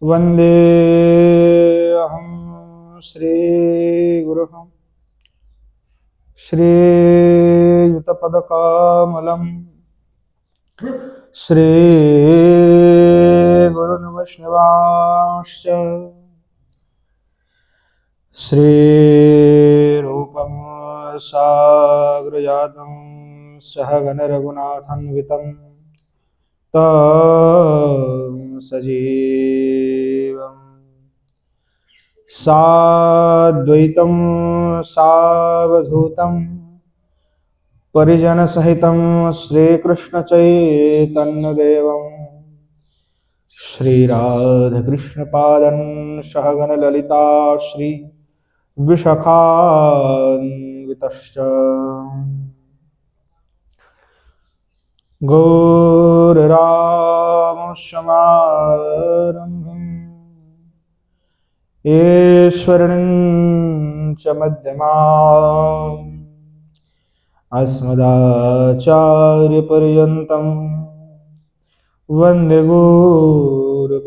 वन्देऽहं श्रीगुरुं श्रीयुतपदकमलं श्रीगुरुर्वैष्णवांश्च श्रीरूपं साग्रजातं सहगणरघुनाथान्वितं तं सजीवं साद्वैतं सावधूतं परिजनसहितं श्रीकृष्णचैतन्यदेवं श्रीराधाकृष्णपादं सहगणललिता श्री विशाखान्वितश्च गौररामसमारम्भम् ईश्वरीं च मध्यमाम् अस्मदाचार्यपर्यन्तं वन्दे गुरुपरम्पराम्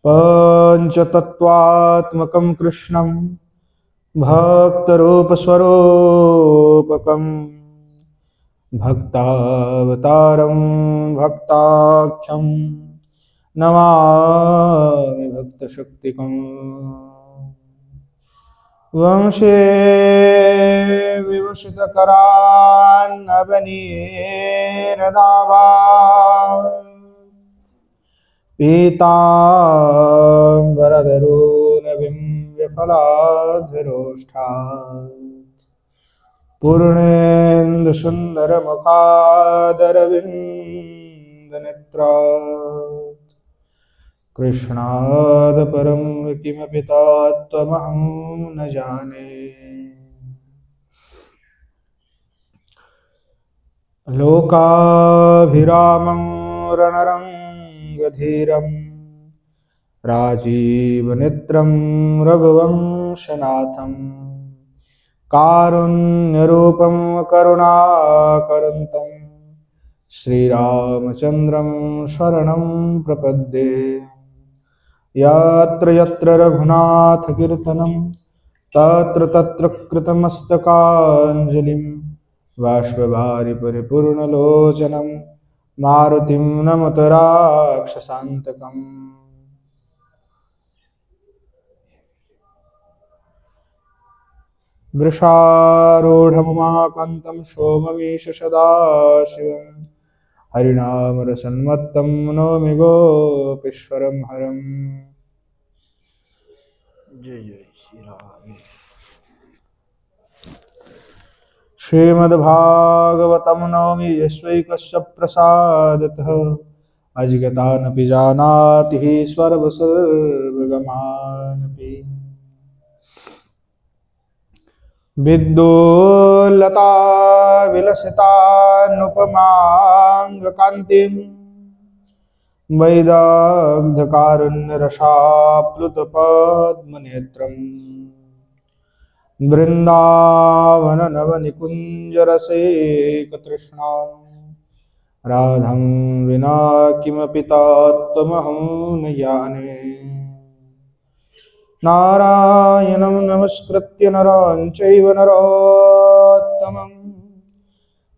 पञ्चतत्त्वात्मकं कृष्णं भक्तरूपस्वरूपकं भक्तावतारं भक्ताख्यं नमामि भक्तशक्तिकम् वंशे विभूषितकरान्नवनीरदावा पीताम्बरधरोनभिं विफलाधरोष्ठात् पूर्णेन्दुसुन्दरमुखादरविन्दनेत्रात् कृष्णात् परं किमपि तत्त्वमहं न जाने। लोकाभिरामं रणरङ्गधीरं राजीवनेत्रं रघुवंशनाथं कारुण्यरूपं करुणाकरन्तं श्रीरामचन्द्रं शरणं प्रपद्ये। यत्र यत्र रघुनाथकीर्तनं तत्र तत्र कृतमस्तकाञ्जलिं बाष्पवारि परिपूर्णलोचनं मारुतिं नमत राक्षसान्तकम्। वृषारूढमुमाकान्तं सोमवीशसदाशिवं हरिनामरसन्मत्तं नौमि गोपीश्वरं हरम्। जय जय श्री राम। श्रीमद्भागवतं नौमि यस्वैकस्य प्रसादतः अजिगतानपि जानाति सर्वगमानपि। विद्युल्लता विलसितानुपमाङ्गकान्तिं वैदग्ध्यकारुण्यरसाप्लुतपद्मनेत्रं बृन्दावननवनिकुञ्जरसिकतृष्णां राधां विना किमपि तत्त्वमहं न जाने। नारायणं नमस्कृत्य नरं चैव नरोत्तमं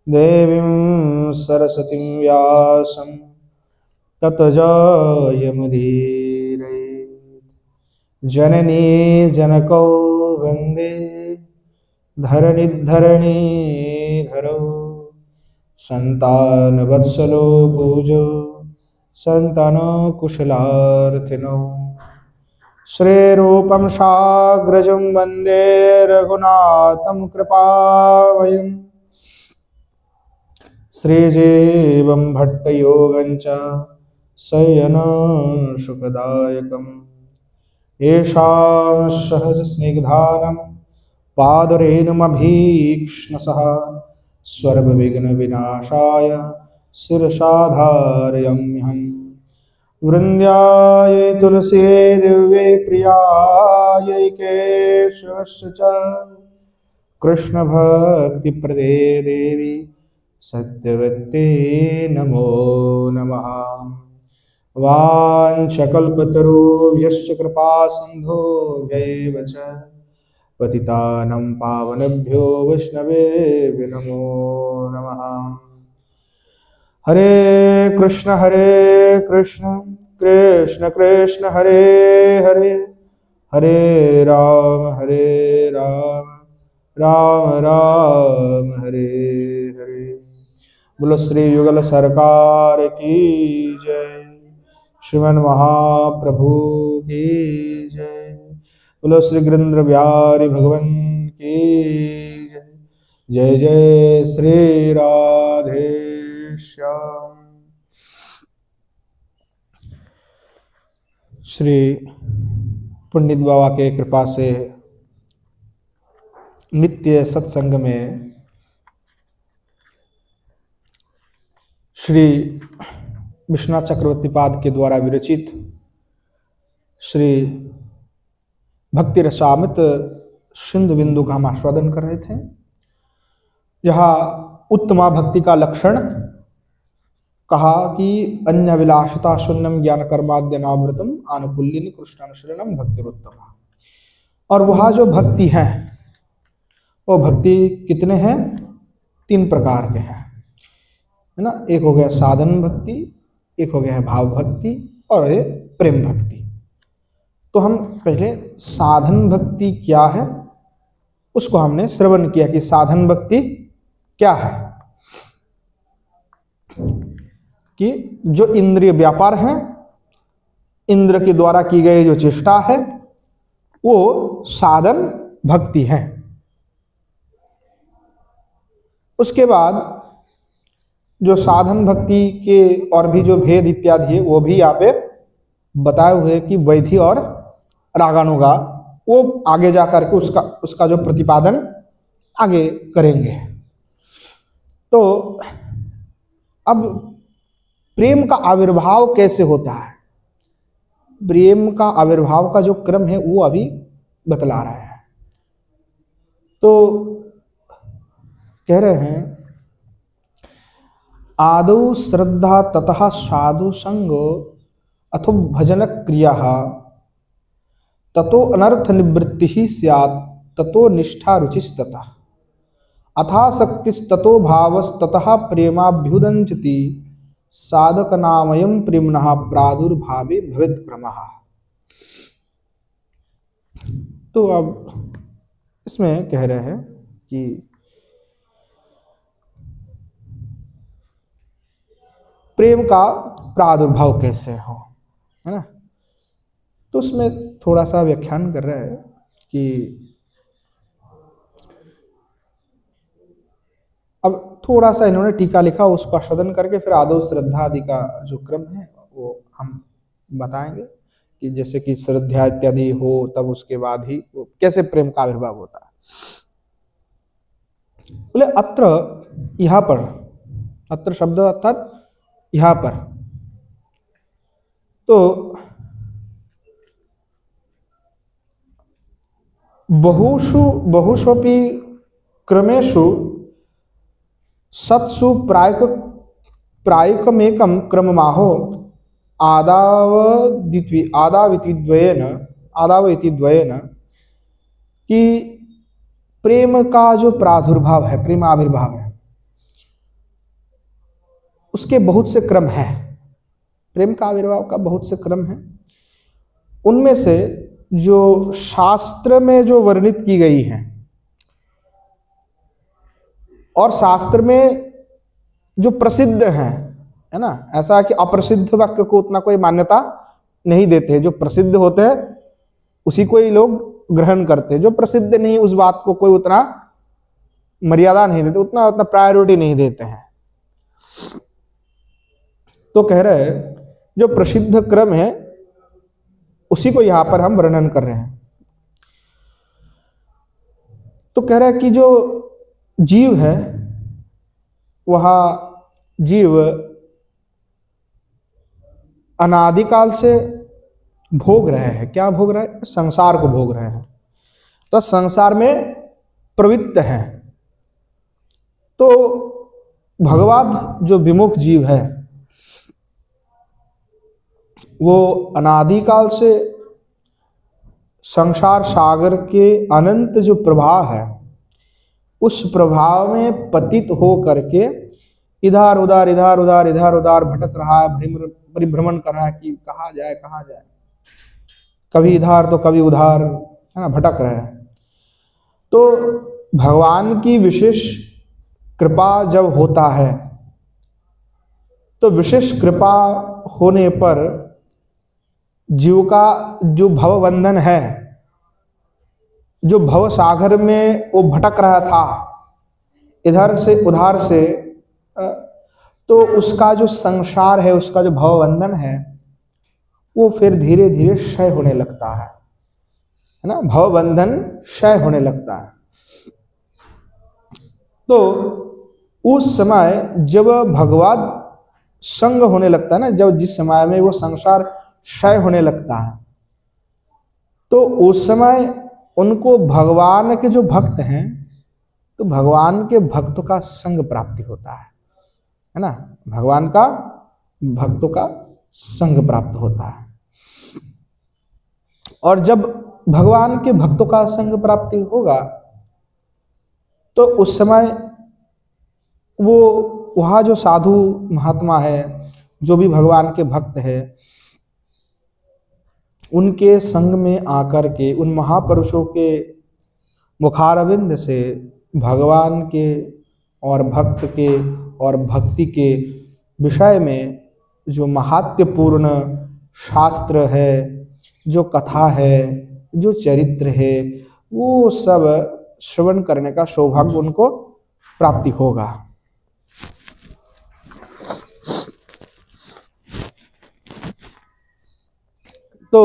देवीं सरस्वतीं व्यासं ततो जयमुदीरयेत्। जननी जनकौ वन्दे धरणिधरणीधरौ सन्तानवत्सलो पूजो सन्तानकुशलार्थिनौ। श्रीरूपं साग्रजं वन्दे रघुनाथं कृपावयं श्रीजीवं भट्टयोगं च शयनं सुखदायकम्। येषां सहजस्निग्धानं पादरेणुमभीक्ष्णसः सर्वविघ्नविनाशाय शिरसा धारयाम्यहम्। वृन्द्याय तुलसी दिव्ये प्रियायै केशवस्य च कृष्ण भक्ति प्रदे देवी सत्यवते नमो नमः। वाञ्छकल्पतरुभ्यश्च कृपा सिन्धुभ्यैव च पतितानं पावनेभ्यो वैष्णवेभ्यो नमो नमः। हरे कृष्ण कृष्ण कृष्ण हरे हरे, हरे राम राम राम हरे हरे। बोलो श्री युगल सरकार की जय, श्रीमन महाप्रभु की जय। बोलो श्री गिरिंद्र बिहारी भगवान की जय। जय जय श्री राधे श्याम। श्री पंडित बाबा के कृपा से नित्य सत्संग में श्री विश्वनाथ चक्रवर्ती पाद के द्वारा विरचित श्री भक्ति रसामृत सिंधु बिंदु का हम आस्वादन कर रहे थे। यहाँ उत्तमा भक्ति का लक्षण कहा कि अन्यविलासता शून्यम ज्ञान कर्माद्यनावृतम आनुकूल्यनि कृष्णानुशरणम भक्तिरुत्तमा। और वह जो भक्ति है वो भक्ति कितने हैं? 3 प्रकार के हैं, है ना। एक हो गया साधन भक्ति, एक हो गया है भाव भक्ति और एक प्रेम भक्ति। तो हम पहले साधन भक्ति क्या है उसको हमने श्रवण किया कि साधन भक्ति क्या है, कि जो इंद्रिय व्यापार है, इंद्र के द्वारा की गई जो चेष्टा है वो साधन भक्ति है। उसके बाद जो साधन भक्ति के और भी जो भेद इत्यादि है वो भी यहाँ पे बताए हुए कि वैधि और रागानुगा, वो आगे जा करके उसका जो प्रतिपादन आगे करेंगे। तो अब प्रेम का आविर्भाव कैसे होता है, प्रेम का आविर्भाव का जो क्रम है वो अभी बतला रहे हैं। तो कह रहे हैं आदौ श्रद्धा ततः साधु संगो अथो भजन क्रिया ततो अनर्थ निवृत्ति ही स्यात् ततो निष्ठा रुचिस्ततः अथासक्तिस्ततो भावस्ततः प्रेमाभ्युदंचति साधकनामयं प्रेम्णः प्रादुर्भावे भवेत् क्रमः। तो अब इसमें कह रहे हैं कि प्रेम का प्रादुर्भाव कैसे हो, है ना। तो उसमें थोड़ा सा व्याख्यान कर रहा है कि अब थोड़ा सा इन्होंने टीका लिखा, उसका आस्वादन करके फिर आदौ श्रद्धा आदि का जो क्रम है वो हम बताएंगे कि जैसे कि श्रद्धा इत्यादि हो तब उसके बाद ही वो कैसे प्रेम का आविर्भाव होता है। बोले अत्र, यहाँ पर, अत्र शब्द अर्थात यहाँ पर, तो बहुषोपि क्रमेषु सत्सु प्रायिकमेकं क्रममाहो आदाविति द्वयेन कि प्रेम का जो प्रादुर्भाव है, प्रेम आविर्भाव है, उसके बहुत से क्रम हैं। प्रेम का आविर्भाव का बहुत से क्रम हैं। उनमें से जो शास्त्र में जो वर्णित की गई है और शास्त्र में जो प्रसिद्ध है ना, ऐसा है कि अप्रसिद्ध वाक्य को उतना कोई मान्यता नहीं देते। जो प्रसिद्ध होते हैं उसी को ही लोग ग्रहण करते हैं, जो प्रसिद्ध नहीं उस बात को कोई उतना मर्यादा नहीं देते, उतना प्रायोरिटी नहीं देते हैं। तो कह रहे हैं जो प्रसिद्ध क्रम है उसी को यहां पर हम वर्णन कर रहे हैं। तो कह रहा है कि जो जीव है वह जीव अनादिकाल से भोग रहे हैं। क्या भोग रहे हैं? संसार को भोग रहे हैं। तो संसार में प्रवृत्त हैं। तो भगवान जो विमुख जीव है वो अनादिकाल से संसार सागर के अनंत जो प्रवाह है, उस प्रभाव में पतित हो करके इधर उधर भटक रहा है, परिभ्रमण कर रहा है कि कहाँ जाए, कभी इधर तो कभी उधर, है ना, भटक रहे हैं। तो भगवान की विशेष कृपा जब होता है, तो विशेष कृपा होने पर जीव का जो भवबंधन है, जो भव सागर में वो भटक रहा था इधर से उधर से, तो उसका जो संसार है, उसका जो भवबंधन है, वो फिर धीरे धीरे क्षय होने लगता है ना, भवबंधन क्षय होने लगता है। तो उस समय जब भगवत संग होने लगता है ना, जब जिस समय में वो संसार क्षय होने लगता है, तो उस समय उनको भगवान के जो भक्त हैं, तो भगवान के भक्तों का संग प्राप्ति होता है ना, भगवान का भक्तों का संग प्राप्त होता है। और जब भगवान के भक्तों का संग प्राप्ति होगा, तो उस समय वो वहाँ जो साधु महात्मा है, जो भी भगवान के भक्त है, उनके संग में आकर के, उन महापुरुषों के मुखारविंद से भगवान के और भक्त के और भक्ति के विषय में जो महात्म्यपूर्ण शास्त्र है, जो कथा है, जो चरित्र है, वो सब श्रवण करने का सौभाग्य उनको प्राप्ति होगा। तो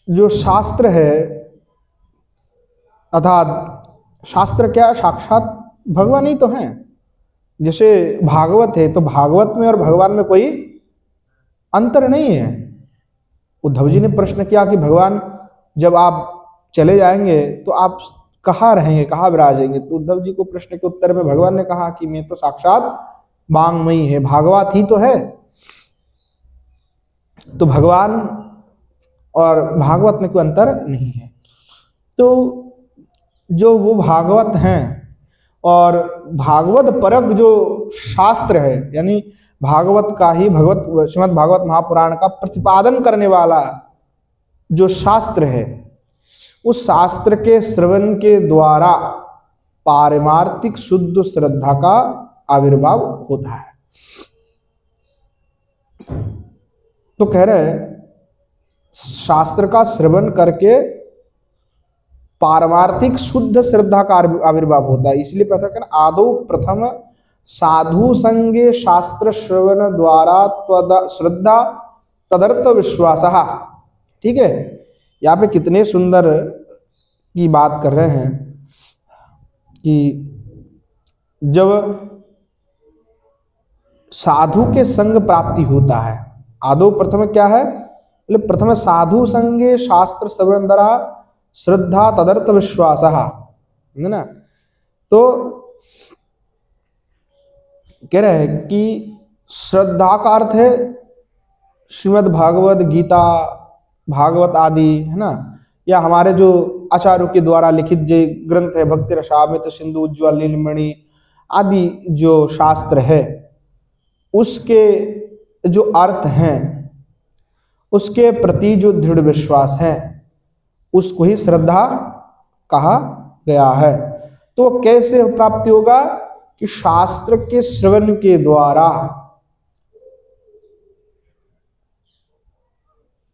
जो शास्त्र है, अर्थात शास्त्र क्या है, साक्षात भगवान ही तो हैं। जैसे भागवत है, तो भागवत में और भगवान में कोई अंतर नहीं है। उद्धव जी ने प्रश्न किया कि भगवान जब आप चले जाएंगे तो आप कहाँ रहेंगे, कहाँ विराजेंगे? तो उद्धव जी को प्रश्न के उत्तर में भगवान ने कहा कि मैं तो साक्षात वांगमयी है, भागवत ही तो है। तो भगवान और भागवत में कोई अंतर नहीं है। तो जो वो भागवत हैं और भागवत परक जो शास्त्र है, यानी भागवत का ही, भगवत श्रीमद् भागवत महापुराण का प्रतिपादन करने वाला जो शास्त्र है, उस शास्त्र के श्रवण के द्वारा पारमार्थिक शुद्ध श्रद्धा का आविर्भाव होता है। तो कह रहे हैं शास्त्र का श्रवण करके पारमार्थिक शुद्ध श्रद्धा का आविर्भाव होता है। इसलिए पता है आदौ प्रथम साधु संगे शास्त्र श्रवण द्वारा श्रद्धा तदर्थ विश्वास। ठीक है, यहाँ पे कितने सुंदर की बात कर रहे हैं कि जब साधु के संग प्राप्ति होता है, आदौ प्रथम क्या है, प्रथम साधु संगे शास्त्र श्रवण द्वारा श्रद्धा तदर्थ विश्वास, है ना। तो कह रहे हैं कि श्रद्धा का अर्थ है श्रीमद् भागवत गीता, भागवत आदि, है ना, या हमारे जो आचार्यों के द्वारा लिखित जो ग्रंथ है, भक्ति रसामृत, सिंधु उज्ज्वल, नीलमणि आदि जो शास्त्र है, उसके जो अर्थ हैं, उसके प्रति जो दृढ़ विश्वास है, उसको ही श्रद्धा कहा गया है। तो कैसे प्राप्ति होगा कि शास्त्र के श्रवण के द्वारा,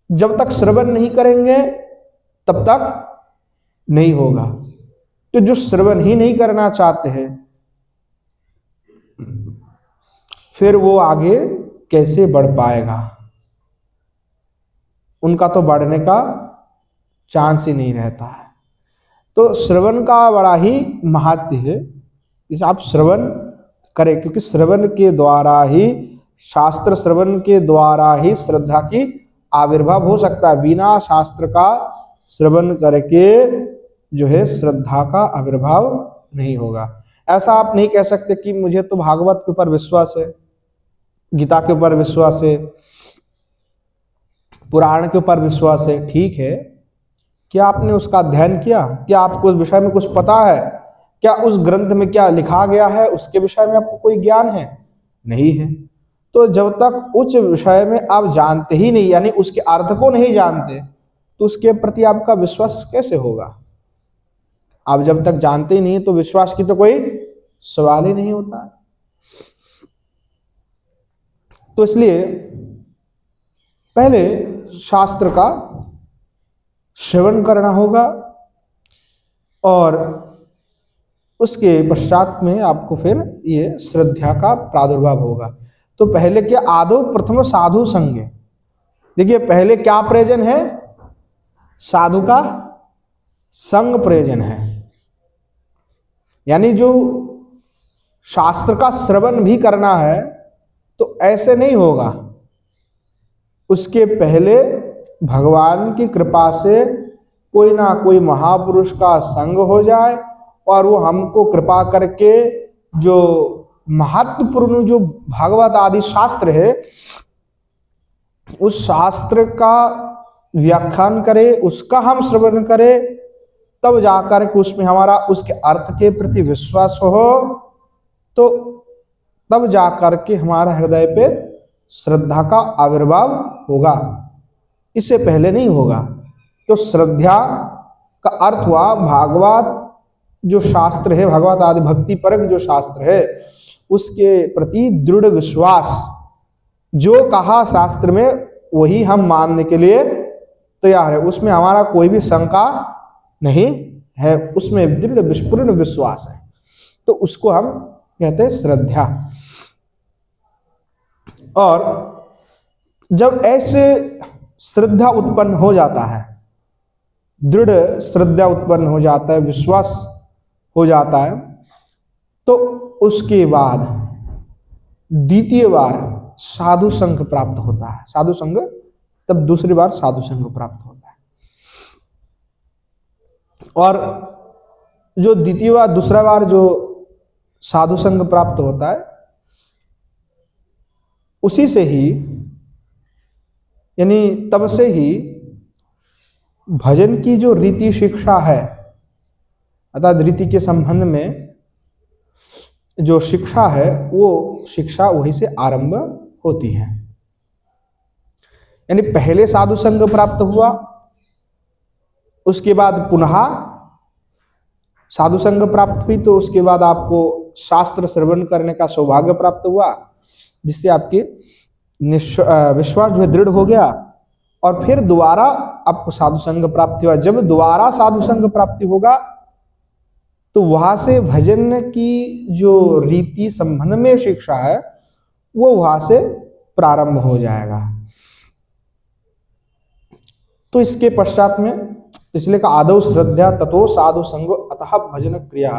जब तक श्रवण नहीं करेंगे तब तक नहीं होगा। तो जो श्रवण ही नहीं करना चाहते हैं, फिर वो आगे कैसे बढ़ पाएगा? उनका तो बढ़ने का चांस ही नहीं रहता है। तो श्रवण का बड़ा ही महत्व है, इसे आप श्रवण करें, क्योंकि श्रवण के द्वारा ही, शास्त्र श्रवण के द्वारा ही श्रद्धा की आविर्भाव हो सकता है। बिना शास्त्र का श्रवण करके जो है श्रद्धा का आविर्भाव नहीं होगा। ऐसा आप नहीं कह सकते कि मुझे तो भागवत के ऊपर विश्वास है, गीता के ऊपर विश्वास है, पुराण के ऊपर विश्वास है, ठीक है, क्या आपने उसका अध्ययन किया? क्या आपको उस विषय में कुछ पता है? क्या उस ग्रंथ में क्या लिखा गया है उसके विषय में आपको कोई ज्ञान है? नहीं है। तो जब तक उस विषय में आप जानते ही नहीं, यानी उसके अर्थ को नहीं जानते, तो उसके प्रति आपका विश्वास कैसे होगा? आप जब तक जानते ही नहीं तो विश्वास की तो कोई सवाल ही नहीं होता। तो इसलिए पहले शास्त्र का श्रवण करना होगा और उसके पश्चात में आपको फिर ये श्रद्धा का प्रादुर्भाव होगा। तो पहले क्या? आदौ प्रथम साधु संग। देखिए पहले क्या प्रयोजन है? साधु का संग प्रयोजन है। यानी जो शास्त्र का श्रवण भी करना है तो ऐसे नहीं होगा, उसके पहले भगवान की कृपा से कोई ना कोई महापुरुष का संग हो जाए और वो हमको कृपा करके जो महत्वपूर्ण जो भागवत आदि शास्त्र है उस शास्त्र का व्याख्यान करे, उसका हम श्रवण करें, तब जाकर के उसमें हमारा उसके अर्थ के प्रति विश्वास हो, तो तब जाकर के हमारा हृदय पे श्रद्धा का आविर्भाव होगा, इससे पहले नहीं होगा। तो श्रद्धा का अर्थ हुआ भागवत जो शास्त्र है, भागवत आदि भक्ति परक जो शास्त्र है उसके प्रति दृढ़ विश्वास, जो कहा शास्त्र में वही हम मानने के लिए तैयार है, उसमें हमारा कोई भी शंका नहीं है, उसमें दृढ़ विस्फुरण विश्वास है, तो उसको हम कहते हैं श्रद्धा। और जब ऐसे श्रद्धा उत्पन्न हो जाता है, दृढ़ श्रद्धा उत्पन्न हो जाता है, विश्वास हो जाता है, तो उसके बाद द्वितीय बार साधु संघ प्राप्त होता है। साधु संघ, तब दूसरी बार साधु संघ प्राप्त होता है। और जो द्वितीय बार, दूसरा बार जो साधु संघ प्राप्त होता है, उसी से ही, यानी तब से ही भजन की जो रीति शिक्षा है, अर्थात रीति के संबंध में जो शिक्षा है वो शिक्षा वहीं से आरंभ होती है। यानी पहले साधु संघ प्राप्त हुआ, उसके बाद पुनः साधु संघ प्राप्त हुई, तो उसके बाद आपको शास्त्र श्रवण करने का सौभाग्य प्राप्त हुआ, जिससे आपकी विश्वास जो है दृढ़ हो गया, और फिर दोबारा आपको साधु संघ प्राप्ति हुआ। जब दोबारा साधु संघ प्राप्ति होगा तो वहां से भजन की जो रीति संबंध में शिक्षा है वो वहां से प्रारंभ हो जाएगा। तो इसके पश्चात में इसलिए का आदौ श्रद्धा ततो साधु संग अतः भजन क्रिया।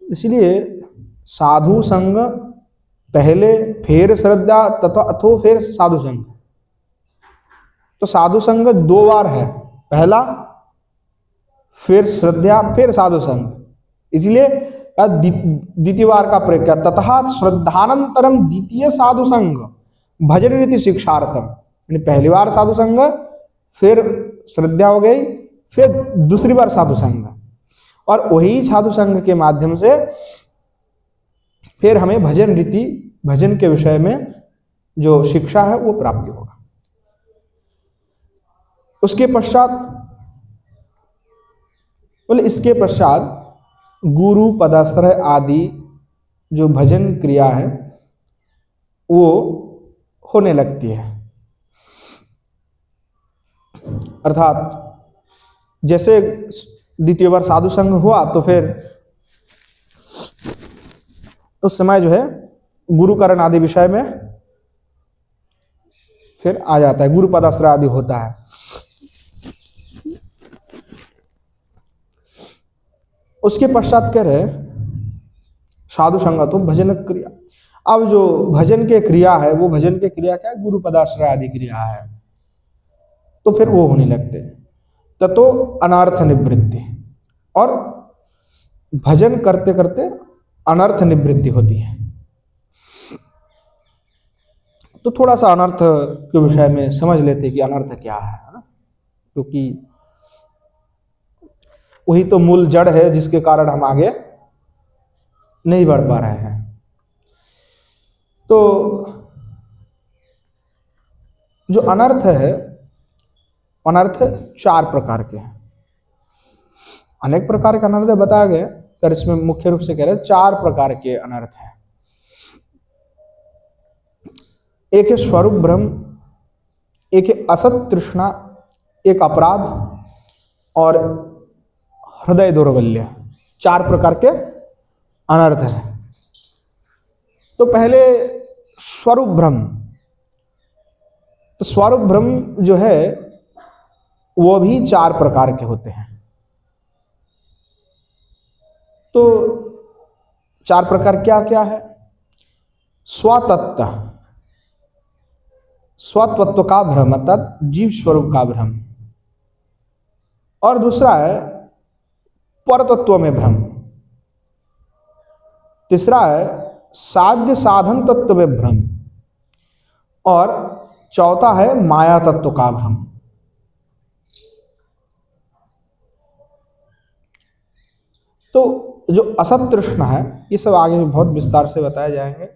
इसलिए साधु संग पहले, फिर श्रद्धा तथा अथो फिर साधु संग। तो साधु संग दो बार है, पहला फिर श्रद्धा फिर साधु संग, इसलिए द्वितीय बार का प्रयोग किया। तथा श्रद्धानंतरम द्वितीय साधु संग भजन रीति शिक्षार्थम। यानी पहली बार साधु संग, फिर श्रद्धा हो गई, फिर दूसरी बार साधु संग, और वही साधु संग के माध्यम से फिर हमें भजन रीति, भजन के विषय में जो शिक्षा है वो प्राप्ति होगा। उसके पश्चात बोले, इसके पश्चात गुरु पदाश्रय आदि जो भजन क्रिया है वो होने लगती है। अर्थात जैसे द्वितीय बार साधु संघ हुआ तो फिर उस समय जो है गुरुकरण आदि विषय में फिर आ जाता है, गुरु पदाश्रय आदि होता है। उसके पश्चात कह रहे साधु संग तो भजन क्रिया। अब जो भजन के क्रिया है वो भजन के क्रिया क्या है? गुरु पदाश्रय आदि क्रिया है, तो फिर वो होने लगते हैं। ततो अनर्थ निवृत्ति, और भजन करते करते अनर्थ निवृत्ति होती है। तो थोड़ा सा अनर्थ के विषय में समझ लेते कि अनर्थ क्या है ना, क्योंकि वही तो मूल जड़ है जिसके कारण हम आगे नहीं बढ़ पा रहे हैं। तो जो अनर्थ है, अनर्थ 4 प्रकार के हैं। अनेक प्रकार के अनर्थ बताया गया, पर इसमें मुख्य रूप से कह रहे हैं 4 प्रकार के अनर्थ हैं। एक है स्वरूप भ्रम, एक है असत तृष्णा, एक अपराध और हृदय दौर्बल्य। 4 प्रकार के अनर्थ हैं। तो पहले स्वरूप भ्रम। तो स्वरूप भ्रम जो है वो भी 4 प्रकार के होते हैं। तो 4 प्रकार क्या क्या है? स्वतत्व, स्वतत्व का भ्रम अर्थात जीव स्वरूप का भ्रम। और दूसरा है परतत्व में भ्रम। तीसरा है साध्य साधन तत्व में भ्रम। और चौथा है माया तत्व का भ्रम। तो जो असत तृष्णा है, ये सब आगे बहुत विस्तार से बताए जाएंगे।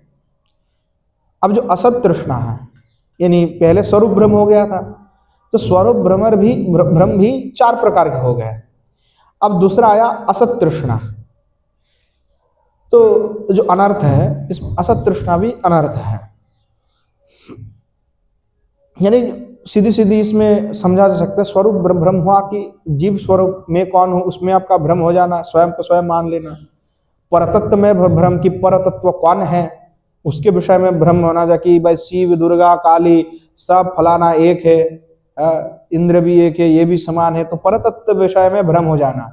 अब जो असत तृष्णा है, यानी पहले स्वरूप भ्रम हो गया था, तो स्वरूप भ्रम भी 4 प्रकार के हो गए। अब दूसरा आया असत तृष्णा। तो जो अनर्थ है, इस असत तृष्णा भी अनर्थ है। यानी सीधी सीधी इसमें समझा जा सकता है, स्वरूप भ्रम हुआ कि जीव स्वरूप में कौन हो उसमें आपका भ्रम हो जाना, स्वयं को स्वयं मान लेना। परतत्व में भ्रम की परतत्व कौन है उसके विषय में भ्रम होना, जा कि भाई शिव दुर्गा काली सब फलाना एक है, इंद्र भी एक है, ये भी समान है। तो परतत्व विषय में भ्रम हो जाना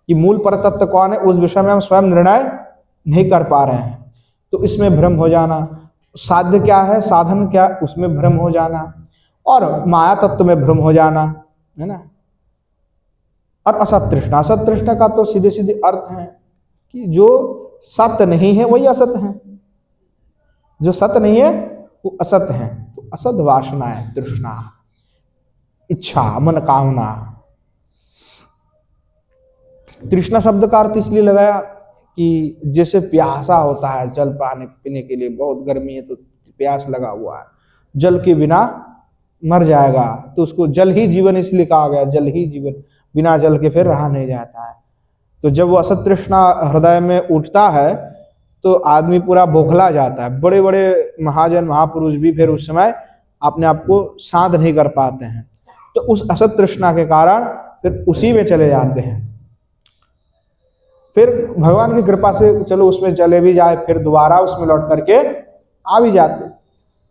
कि मूल परतत्व कौन है उस विषय में हम स्वयं निर्णय नहीं कर पा रहे हैं, तो इसमें भ्रम हो जाना। साध्य क्या है, साधन क्या, उसमें भ्रम हो जाना। और माया तत्व में भ्रम हो जाना, है ना। और असत तृष्णा, असत तृष्णा का तो सीधे सीधे अर्थ है कि जो सत्य नहीं है वही असत है, जो सत्य नहीं है वो असत है। तो असत वासना है, तृष्णा, इच्छा, मन कामना। तृष्णा शब्द का अर्थ इसलिए लगाया कि जैसे प्यासा होता है, जल पानी पीने के लिए, बहुत गर्मी है तो प्यास लगा हुआ है, जल के बिना मर जाएगा, तो उसको जल ही जीवन इसलिए कहा गया, जल ही जीवन, बिना जल के फिर रहा नहीं जाता है। तो जब वो असत तृष्णा हृदय में उठता है तो आदमी पूरा बौखला जाता है। बड़े बड़े महाजन महापुरुष भी फिर उस समय अपने आप को शांत नहीं कर पाते हैं, तो उस असत तृष्णा के कारण फिर उसी में चले जाते हैं। फिर भगवान की कृपा से चलो उसमें चले भी जाए, फिर दोबारा उसमें लौट करके आ भी जाते,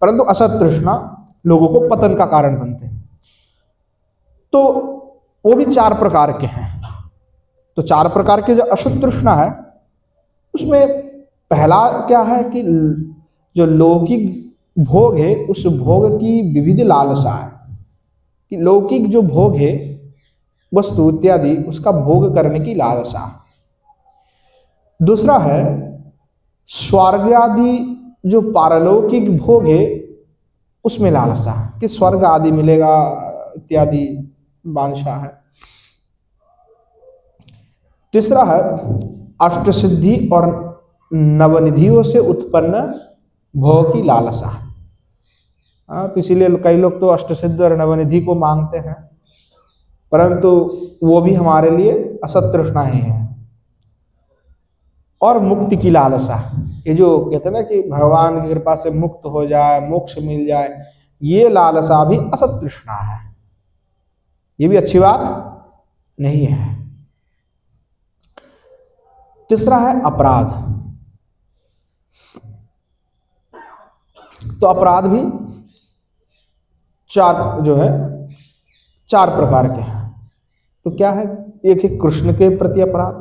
परंतु असत तृष्णा लोगों को पतन का कारण बनते हैं। तो वो भी 4 प्रकार के हैं। तो 4 प्रकार के जो असत तृष्णा है उसमें पहला क्या है कि जो लौकिक भोग है उस भोग की विविध लालसा है, कि लौकिक जो भोग है वस्तु इत्यादि उसका भोग करने की लालसा। दूसरा है स्वर्ग आदि जो पारलौकिक भोग है उसमें लालसा, कि स्वर्ग आदि मिलेगा इत्यादि वांछा है। तीसरा है अष्टसिद्धि और नवनिधियों से उत्पन्न भोग की लालसा। तो इसीलिए कई लोग तो अष्टसिद्ध और नवनिधि को मांगते हैं, परंतु वो भी हमारे लिए असत तृष्णा ही है। और मुक्ति की लालसा, ये जो कहते हैं ना कि भगवान की कृपा से मुक्त हो जाए, मोक्ष मिल जाए, ये लालसा भी असत तृष्णा है। ये भी अच्छी बात नहीं है। तीसरा है अपराध। तो अपराध भी 4 प्रकार के हैं। तो क्या है, एक है कृष्ण के प्रति अपराध,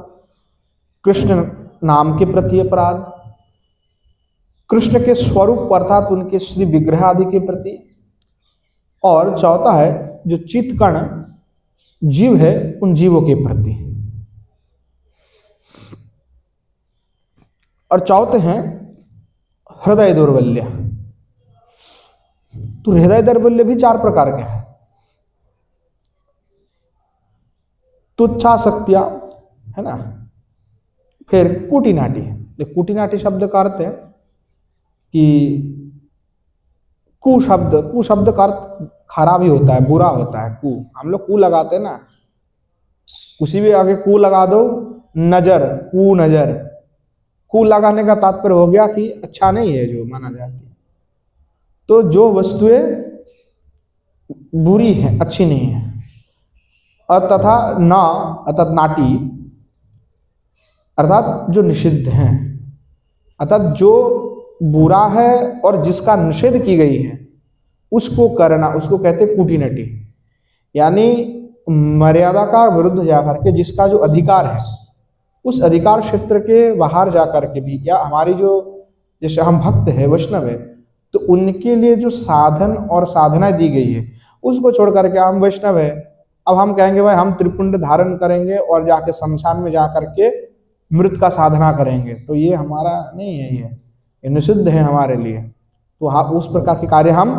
कृष्ण नाम के प्रति अपराध, कृष्ण के स्वरूप अर्थात उनके श्री विग्रह आदि के प्रति, और चौथा है जो चित्कण जीव है उन जीवों के प्रति, और चौथे हैं हृदय दौर्बल्य। तो हृदय दौर्बल्य भी 4 प्रकार के हैं। तुच्छाशक्तियां, है ना। फिर कुटिनाटी। कुटिनाटी शब्द का अर्थ है कि कुशब्द का अर्थ खराब ही होता है, बुरा होता है। कु, हम लोग कु लगाते हैं ना, किसी भी आगे कु लगा दो, नजर, कु नजर। कु लगाने का तात्पर्य हो गया कि अच्छा नहीं है, जो माना जाती है। तो जो वस्तुएं बुरी हैं, अच्छी नहीं है, और तथा ना अर्थात नाटी अर्थात जो निषिद्ध हैं, अर्थात जो बुरा है और जिसका निषेध की गई है उसको करना, उसको कहते हैं कुटिनटी। यानी मर्यादा का विरुद्ध जाकर के जिसका जो अधिकार है उस अधिकार क्षेत्र के बाहर जाकर के भी, या हमारी जो जैसे हम भक्त है, वैष्णव है, तो उनके लिए जो साधन और साधनाएं दी गई है उसको छोड़ करके, हम वैष्णव है, अब हम कहेंगे भाई हम त्रिपुंड धारण करेंगे और जाके शमशान में जाकर के मृत का साधना करेंगे, तो ये हमारा नहीं है, ये निषिद्ध है हमारे लिए। तो हाँ, उस प्रकार के कार्य हम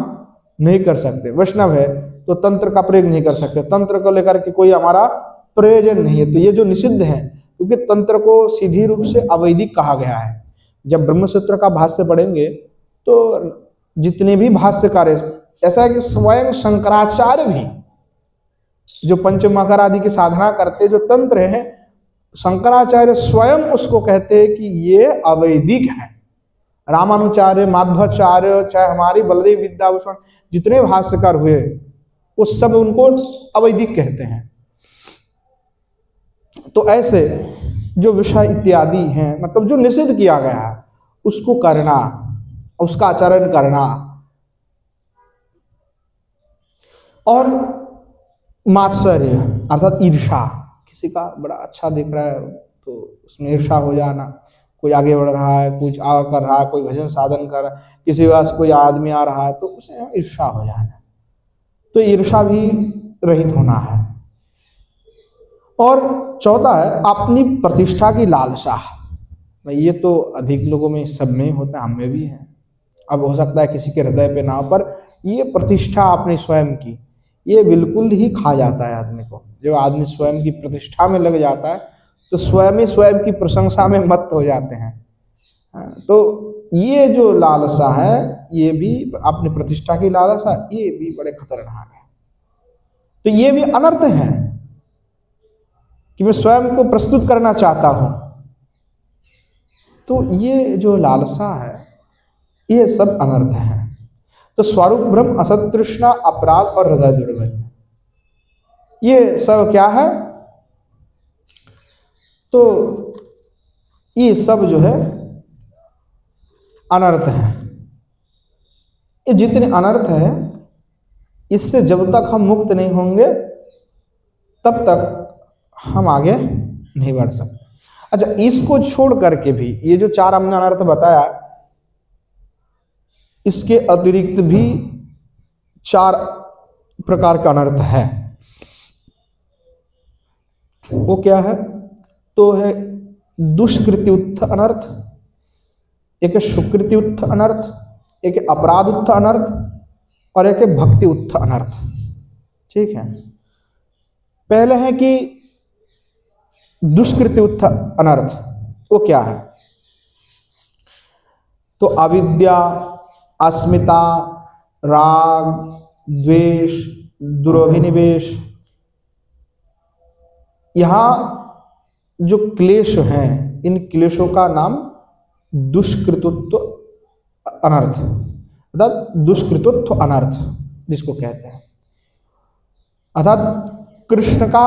नहीं कर सकते। वैष्णव है तो तंत्र का प्रयोग नहीं कर सकते, तंत्र को लेकर के कोई हमारा प्रयोजन नहीं है। तो ये जो निषिद्ध है, क्योंकि तंत्र को सीधी रूप से अवैदिक कहा गया है। जब ब्रह्मसूत्र का भाष्य पढ़ेंगे तो जितने भी भाष्यकार, ऐसा है कि स्वयं शंकराचार्य भी जो पंचमकर आदि की साधना करते जो तंत्र है, शंकराचार्य स्वयं उसको कहते हैं कि ये अवैदिक है। रामानुचार्य, माध्वाचार्य, चाहे हमारी बलदेव विद्याभूषण जितने भाष्यकार हुए वो सब उनको अवैदिक कहते हैं। तो ऐसे जो विषय इत्यादि हैं, मतलब जो निषिद्ध किया गया है उसको करना, उसका आचरण करना। और मात्सर्य अर्थात ईर्षा, किसी का बड़ा अच्छा दिख रहा है तो उसमें ईर्षा हो जाना। कोई आगे बढ़ रहा है, कुछ आगे कर रहा है, कोई भजन साधन कर रहा है, किसी पास कोई आदमी आ रहा है तो उसे ईर्षा हो जाना। तो ईर्षा भी रहित होना है। और चौथा है अपनी प्रतिष्ठा की लालसा। ये तो अधिक लोगों में, सब में होता है, हम में भी है। अब हो सकता है किसी के हृदय पे ना हो, पर ये प्रतिष्ठा अपनी स्वयं की, ये बिल्कुल ही खा जाता है आदमी को। जब आदमी स्वयं की प्रतिष्ठा में लग जाता है तो स्वयं की प्रशंसा में मत हो जाते हैं। तो ये जो लालसा है, ये भी अपनी प्रतिष्ठा की लालसा, ये भी बड़े खतरनाक है। तो ये भी अनर्थ है कि मैं स्वयं को प्रस्तुत करना चाहता हूं। तो ये जो लालसा है, ये सब अनर्थ है। तो स्वरूप ब्रह्म, असत तृष्णा, अपराध और हृदय दुर्बल, ये सब क्या है? तो ये सब जो है अनर्थ है। ये जितने अनर्थ है, इससे जब तक हम मुक्त नहीं होंगे तब तक हम आगे नहीं बढ़ सकते। अच्छा, इसको छोड़ करके भी ये जो 4 हमने अनर्थ बताया, इसके अतिरिक्त भी 4 प्रकार का अनर्थ है। वो क्या है? तो है दुष्कृत्युत्थ अनर्थ, एक सुकृत्युत्थ अनर्थ, एक अपराधुत्थ अनर्थ और एक भक्तिउत्थ अनर्थ। ठीक है, पहले है कि दुष्कृत्युत्थ अनर्थ, वो क्या है? तो अविद्या, अस्मिता, राग, द्वेष, दुरभिनिवेश, यहां जो क्लेश हैं, इन क्लेशों का नाम दुष्कृतत्व अनर्थ, अर्थात दुष्कृतत्व अनर्थ जिसको कहते हैं। अर्थात कृष्ण का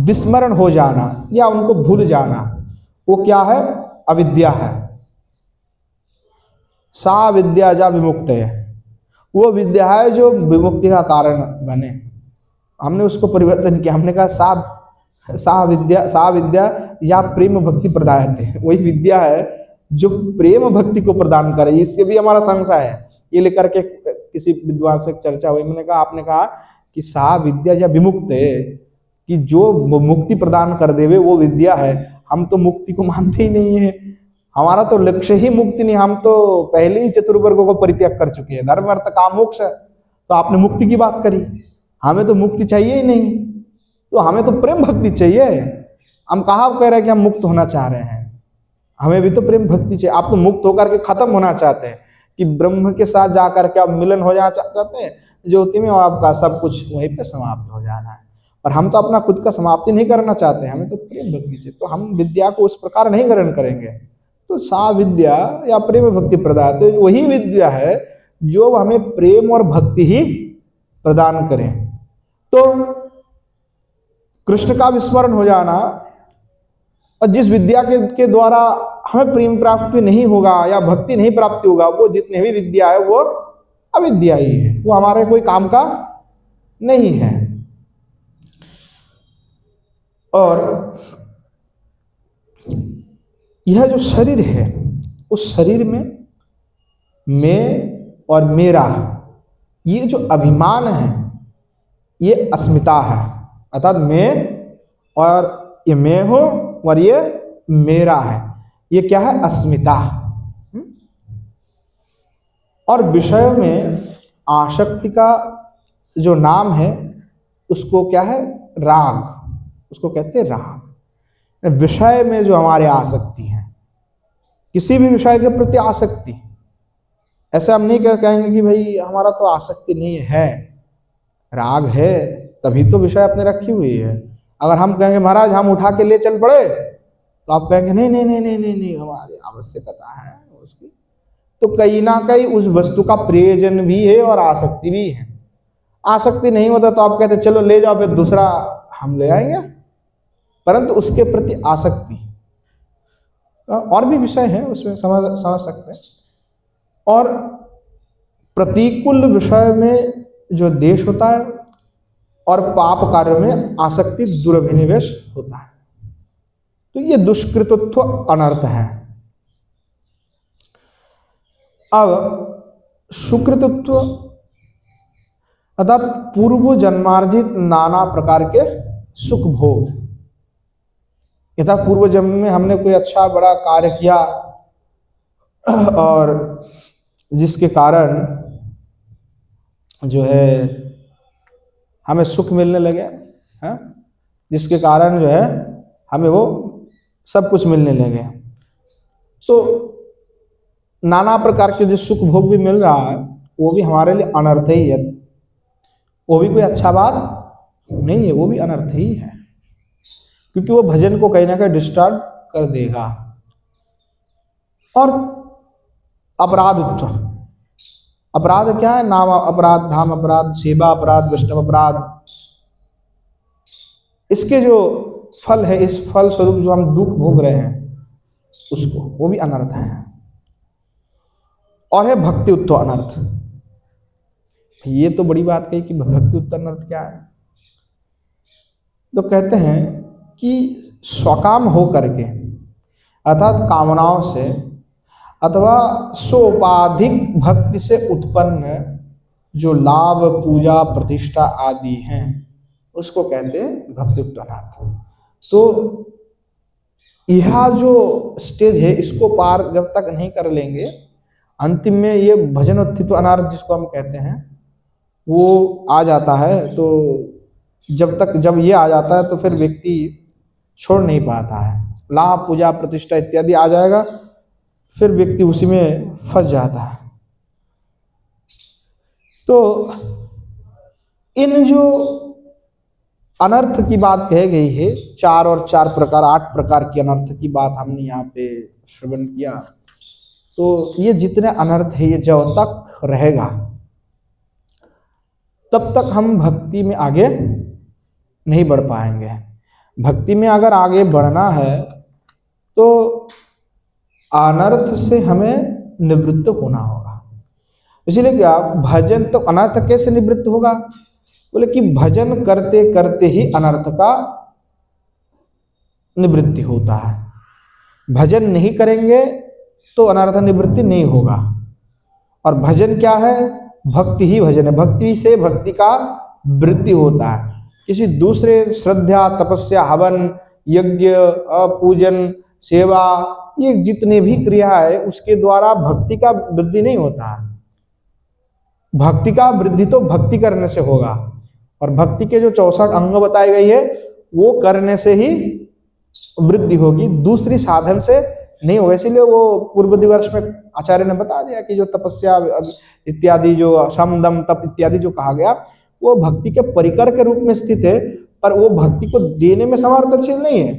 विस्मरण हो जाना या उनको भूल जाना, वो क्या है? अविद्या है। सा विद्या जा विमुक्त है, वो विद्या है जो विमुक्ति का कारण बने। हमने उसको परिवर्तन किया, हमने कहा सा विद्या या प्रेम भक्ति प्रदायते, वही विद्या है जो प्रेम भक्ति को प्रदान करे। इसके भी हमारा संशय है, ये लेकर के किसी विद्वान से चर्चा हुई। मैंने कहा, आपने कहा कि सा विद्या या विमुक्त है, कि जो मुक्ति प्रदान कर देवे वो विद्या है। हम तो मुक्ति को मानते ही नहीं है, हमारा तो लक्ष्य ही मुक्ति नहीं, हम तो पहले ही चतुर्वर्गों को परित्याग कर चुके हैं, धर्म अर्थ काम मोक्ष। तो आपने मुक्ति की बात करी, हमें तो मुक्ति चाहिए ही नहीं, तो हमें तो प्रेम भक्ति चाहिए। हम कहाँ कह रहे हैं कि हम मुक्त होना चाह रहे हैं, हमें भी तो प्रेम भक्ति चाहिए। आप तो मुक्त होकर के खत्म होना चाहते हैं कि ब्रह्म के साथ जाकर के आप मिलन हो जाना चाहते हैं ज्योति में, और आपका सब कुछ वहीं पे समाप्त हो जाना है। और हम तो अपना खुद का समाप्ति नहीं करना चाहते हैं, हमें तो प्रेम भक्ति चाहिए। तो हम विद्या को उस प्रकार नहीं ग्रहण करेंगे। तो सा विद्या या प्रेम भक्ति प्रदान, तो वही विद्या है जो हमें प्रेम और भक्ति ही प्रदान करें। तो कृष्ण का विस्मरण हो जाना, और जिस विद्या के द्वारा हमें प्रेम प्राप्ति नहीं होगा या भक्ति नहीं प्राप्ति होगा, वो जितने भी विद्या है वो अविद्या ही है, वो हमारे कोई काम का नहीं है। और यह जो शरीर है, उस शरीर में मैं और मेरा ये जो अभिमान है, ये अस्मिता है। अर्थात मैं और ये मैं हूं और ये मेरा है, ये क्या है? अस्मिता। और विषय में आसक्ति का जो नाम है उसको क्या है? राग, उसको कहते हैं राग। विषय में जो हमारे आसक्ति है, किसी भी विषय के प्रति आसक्ति, ऐसे हम नहीं कहेंगे कि भाई हमारा तो आसक्ति नहीं है, राग है तभी तो विषय अपने रखी हुई है। अगर हम कहेंगे महाराज हम उठा के ले चल पड़े, तो आप कहेंगे नहीं नहीं नहीं नहीं नहीं, नहीं हमारी आवश्यकता है उसकी। तो कहीं ना कहीं उस वस्तु का प्रयोजन भी है और आसक्ति भी है। आसक्ति नहीं होता तो आप कहते चलो ले जाओ, फिर दूसरा हम ले आएंगे, परंतु उसके प्रति आसक्ति। और भी विषय है उसमें समझ सकते हैं। और प्रतिकूल विषय में जो देश होता है और पाप कार्य में आसक्ति दुर्भिनिवेश होता है, तो ये दुष्कृतत्व अनर्थ है। अब सुकृतत्व अर्थात पूर्व जन्मार्जित नाना प्रकार के सुख भोग, यथा पूर्व जन्म में हमने कोई अच्छा बड़ा कार्य किया और जिसके कारण जो है हमें सुख मिलने लगे, हैं? जिसके कारण जो है हमें वो सब कुछ मिलने लगे, तो नाना प्रकार के जो सुख भोग भी मिल रहा है वो भी हमारे लिए अनर्थ ही है, वो भी कोई अच्छा बात नहीं है, वो भी अनर्थ ही है, क्योंकि वो भजन को कहीं ना कहीं डिस्टर्ब कर देगा। और अपराधत्व, अपराध क्या है? नाम अपराध, धाम अपराध, सेवा अपराध, वैष्णव अपराध। इसके जो फल है, इस फल स्वरूप जो हम दुख भोग रहे हैं उसको, वो भी अनर्थ है। और है भक्ति उत्तर अनर्थ। ये तो बड़ी बात कही कि भक्ति उत्तर अनर्थ क्या है। तो कहते हैं कि स्वकाम हो करके अर्थात कामनाओं से अथवा सोपाधिक भक्ति से उत्पन्न जो लाभ, पूजा, प्रतिष्ठा आदि हैं उसको कहते हैं भक्ति उत्तर अनर्थ। तो यह जो स्टेज है इसको पार जब तक नहीं कर लेंगे, अंतिम में ये भजन उत्थित अनर्थ जिसको हम कहते हैं वो आ जाता है। तो जब ये आ जाता है तो फिर व्यक्ति छोड़ नहीं पाता है। लाभ, पूजा, प्रतिष्ठा इत्यादि आ जाएगा, फिर व्यक्ति उसी में फंस जाता है। तो इन जो अनर्थ की बात कही गई है, 4 और 4 प्रकार, 8 प्रकार की अनर्थ की बात हमने यहाँ पे श्रवण किया। तो ये जितने अनर्थ है ये जब तक रहेगा तब तक हम भक्ति में आगे नहीं बढ़ पाएंगे। भक्ति में अगर आगे बढ़ना है तो अनर्थ से हमें निवृत्त होना होगा। इसीलिए क्या भजन, तो अनर्थ कैसे निवृत्त होगा? बोले कि भजन करते करते ही अनर्थ का निवृत्ति होता है। भजन नहीं करेंगे तो अनर्थ निवृत्ति नहीं होगा। और भजन क्या है? भक्ति ही भजन है। भक्ति से भक्ति का वृद्धि होता है। किसी दूसरे श्रद्धा, तपस्या, हवन, यज्ञ, पूजन, सेवा, ये जितने भी क्रिया है उसके द्वारा भक्ति का वृद्धि नहीं होता है। भक्ति का वृद्धि तो भक्ति करने से होगा, और भक्ति के जो 64 अंग बताए गए है वो करने से ही वृद्धि होगी, दूसरी साधन से नहीं होगा। इसीलिए वो पूर्व दिवस में आचार्य ने बता दिया कि जो तपस्या इत्यादि, जो सम दम तप इत्यादि जो कहा गया, वो भक्ति के परिकर के रूप में स्थित है, पर वो भक्ति को देने में समर्थनशील नहीं है।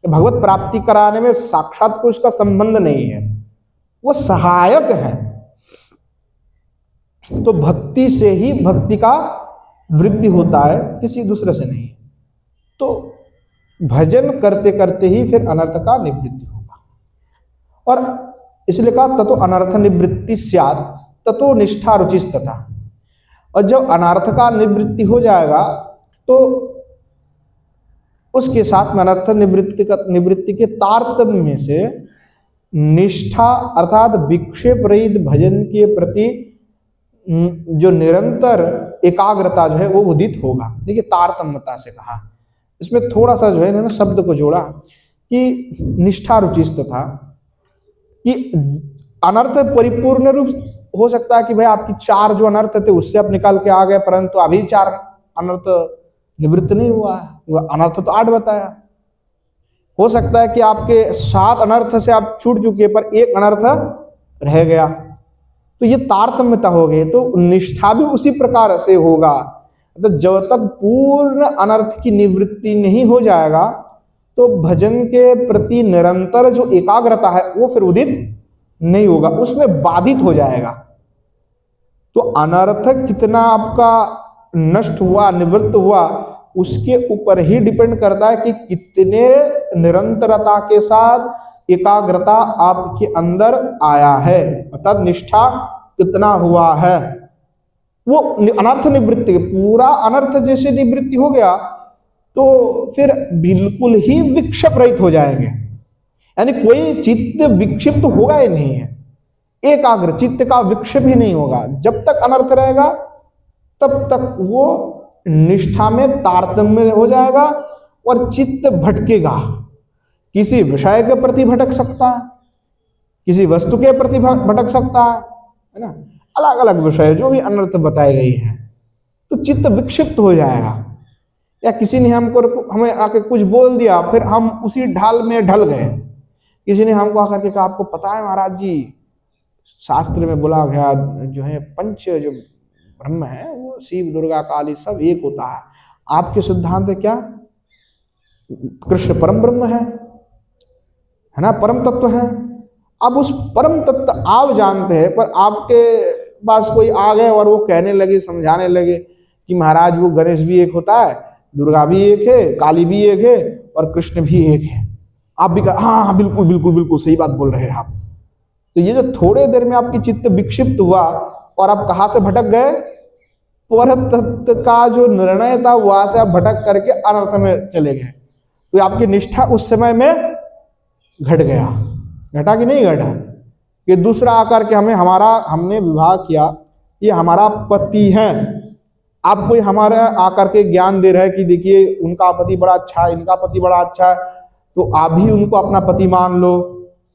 भगवत प्राप्ति कराने में साक्षात को उसका संबंध नहीं है, वो सहायक है। तो भक्ति से ही भक्ति का वृद्धि होता है, किसी दूसरे से नहीं। तो भजन करते करते ही फिर अनर्थ का निवृत्ति होगा, और इसलिए कहा ततो अनर्थ निवृत्ति स्यात् ततो निष्ठा रुचिस्तथा। और जब अनर्थ का निवृत्ति हो जाएगा तो उसके साथ में अनर्थ निवृत्ति के तारतम्य से निष्ठा अर्थात विक्षेप रहित भजन के प्रति जो निरंतर एकाग्रता जो है वो उदित होगा। देखिए तारतम्यता से कहा, इसमें थोड़ा सा जो है ना शब्द को जोड़ा कि निष्ठा रुचिस्त था, कि अनर्थ परिपूर्ण रूप हो सकता है कि भाई आपकी 4 जो अनर्थ थे उससे आप निकाल के आ गए, परंतु अभी 4 अनर्थ निवृत्त नहीं हुआ, अनर्थ तो 8 बताया। हो सकता है कि आपके 7 अनर्थ से आप छूट चुके पर 1 अनर्थ रह गया, तो ये तारतम्यता हो गई। तो निष्ठा भी उसी प्रकार से होगा। तो जब तक पूर्ण अनर्थ की निवृत्ति नहीं हो जाएगा तो भजन के प्रति निरंतर जो एकाग्रता है वो फिर उदित नहीं होगा, उसमें बाधित हो जाएगा। तो अनर्थ कितना आपका नष्ट हुआ, निवृत्त हुआ, उसके ऊपर ही डिपेंड करता है कि कितने निरंतरता के साथ एकाग्रता आपके अंदर आया है, अर्थात निष्ठा कितना हुआ है। वो अनर्थ निवृत्ति, पूरा अनर्थ जैसे निवृत्ति हो गया तो फिर बिल्कुल ही विक्षेप रहित हो जाएंगे, यानी कोई चित्त विक्षिप्त होगा ही नहीं है, एकाग्र चित्त का विक्षेप ही नहीं होगा। जब तक अनर्थ रहेगा तब तक वो निष्ठा में तारतम्य हो जाएगा और चित्त भटकेगा, किसी विषय के प्रति भटक सकता है, किसी वस्तु के प्रति भटक सकता है ना, अलग अलग विषय जो भी अनर्थ बताए गई हैं, तो चित्त विक्षिप्त हो जाएगा। या किसी ने हमें आके कुछ बोल दिया, फिर हम उसी ढाल में ढल गए। किसी ने हमको आकर के कहा आपको पता है महाराज जी, शास्त्र में बोला गया जो है पंच जो ब्रह्म है वो शिव दुर्गा काली सब एक होता है, आपके सिद्धांत है क्या? कृष्ण परम ब्रह्म है ना, परम तत्व है। अब उस परम तत्व आप जानते हैं, पर आपके पास कोई आ गए और वो कहने लगे, समझाने लगे कि महाराज वो गणेश भी एक होता है, दुर्गा भी एक है, काली भी एक है और कृष्ण भी एक है। आप भी कहा हाँ हाँ बिल्कुल बिल्कुल बिल्कुल सही बात बोल रहे हैं आप। तो ये जो थोड़े देर में आपकी चित्त विक्षिप्त हुआ और आप कहाँ से भटक गए, पर तत्व का जो निर्णय था वहां से आप भटक करके अनर्थ में चले गए। तो आपकी निष्ठा उस समय में घट गया, घटा कि नहीं घटा? कि दूसरा आकर के हमने विवाह किया, ये हमारा पति है, आप कोई हमारा आकर के ज्ञान दे रहे हैं कि देखिए उनका पति बड़ा अच्छा है, इनका पति बड़ा अच्छा है, तो आप भी उनको अपना पति मान लो।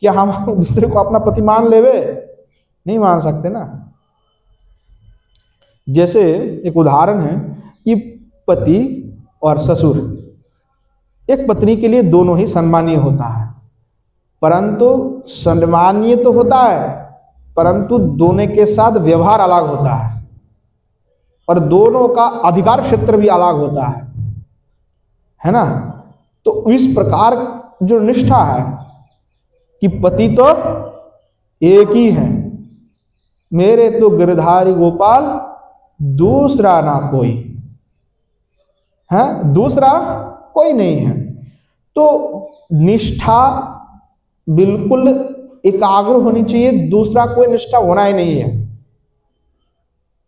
क्या हम दूसरे को अपना पति मान लेवे? नहीं मान सकते ना। जैसे एक उदाहरण है कि पति और ससुर, एक पत्नी के लिए दोनों ही सम्मानीय होता है, परंतु सम्मानीय तो होता है परंतु दोनों के साथ व्यवहार अलग होता है और दोनों का अधिकार क्षेत्र भी अलग होता है ना। तो इस प्रकार जो निष्ठा है कि पति तो एक ही है, मेरे तो गिरधारी गोपाल दूसरा ना कोई है, दूसरा कोई नहीं है। तो निष्ठा बिल्कुल एकाग्र होनी चाहिए, दूसरा कोई निष्ठा होना ही नहीं है,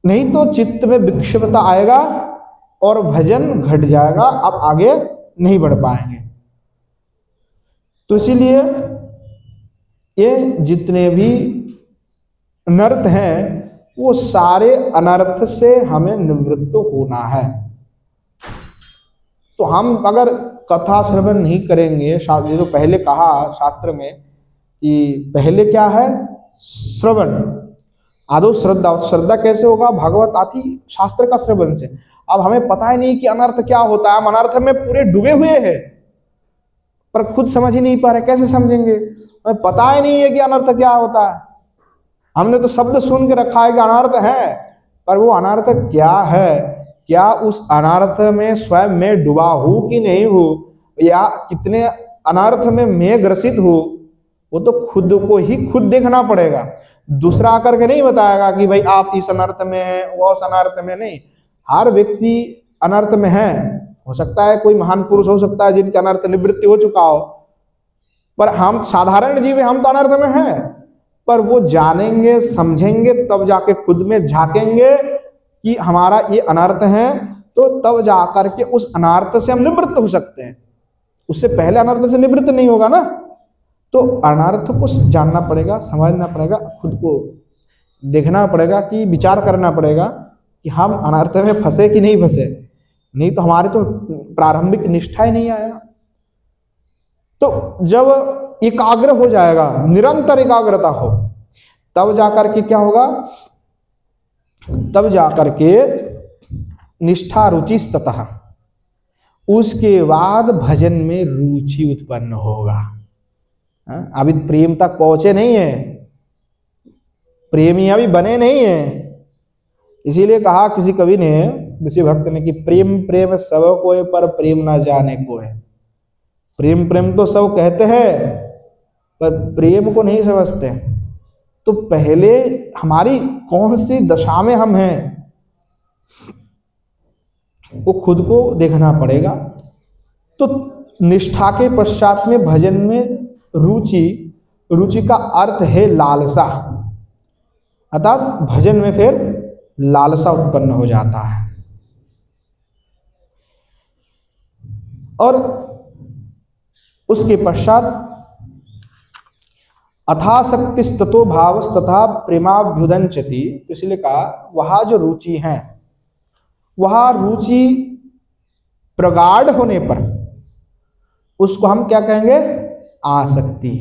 नहीं तो चित्त में विक्षिप्तता आएगा और भजन घट जाएगा, आप आगे नहीं बढ़ पाएंगे। तो इसीलिए ये जितने भी अनर्थ हैं वो सारे अनर्थ से हमें निवृत्त होना है। तो हम अगर कथा श्रवण नहीं करेंगे, जो पहले कहा शास्त्र में कि पहले क्या है श्रवण, आदो श्रद्धा, श्रद्धा कैसे होगा? भागवत आदि शास्त्र का श्रवण से। अब हमें पता ही नहीं कि अनर्थ क्या होता है, हम अनर्थ में पूरे डूबे हुए हैं पर खुद समझ ही नहीं पा रहे, कैसे समझेंगे? हमें पता ही नहीं है कि अनर्थ क्या होता है। हमने तो शब्द सुन के रखा है कि अनर्थ है, पर वो अनर्थ क्या है, क्या उस अनर्थ में स्वयं मैं डूबा हूं कि नहीं हूं, या कितने अनर्थ में मैं ग्रसित हूं, वो तो खुद को ही खुद देखना पड़ेगा। दूसरा आकर के नहीं बताएगा कि भाई आप इस अनर्थ में हैं, वो उस अनर्थ में नहीं। हर व्यक्ति अनर्थ में है। हो सकता है कोई महान पुरुष हो सकता है जिनका अनर्थ निवृत्ति हो चुका हो, पर हम साधारण जीव, हम तो अनर्थ में हैं। पर वो जानेंगे, समझेंगे, तब जाके खुद में झांकेंगे कि हमारा ये अनर्थ है, तो तब जाकर के उस अनर्थ से हम निवृत्त हो सकते हैं। उससे पहले अनर्थ से निवृत्त नहीं होगा ना। तो अनर्थ को जानना पड़ेगा, समझना पड़ेगा, खुद को देखना पड़ेगा, कि विचार करना पड़ेगा कि हम अनर्थ में फंसे कि नहीं फंसे। नहीं तो हमारे तो प्रारंभिक निष्ठा ही नहीं आया। तो जब एकाग्र हो जाएगा, निरंतर एकाग्रता हो, तब जाकर के क्या होगा? तब जाकर के निष्ठा रुचि ततः, उसके बाद भजन में रुचि उत्पन्न होगा। अभी प्रेम तक पहुंचे नहीं है, प्रेमी अभी बने नहीं है। इसीलिए कहा किसी कवि ने, किसी भक्त ने, कि प्रेम प्रेम सब कोय पर प्रेम ना जाने को है। प्रेम प्रेम तो सब कहते हैं पर प्रेम को नहीं समझते। तो पहले हमारी कौन सी दशा में हम हैं वो खुद को देखना पड़ेगा। तो निष्ठा के पश्चात में भजन में रुचि, रुचि का अर्थ है लालसा, अर्थात भजन में फिर लालसा उत्पन्न हो जाता है। और उसके पश्चात अथासक्तिस्ततो भावस तथा प्रेमाभ्युदंचति, इसलिए कहा वह जो रुचि है, वह रुचि प्रगाढ़ होने पर उसको हम क्या कहेंगे? आसक्ति।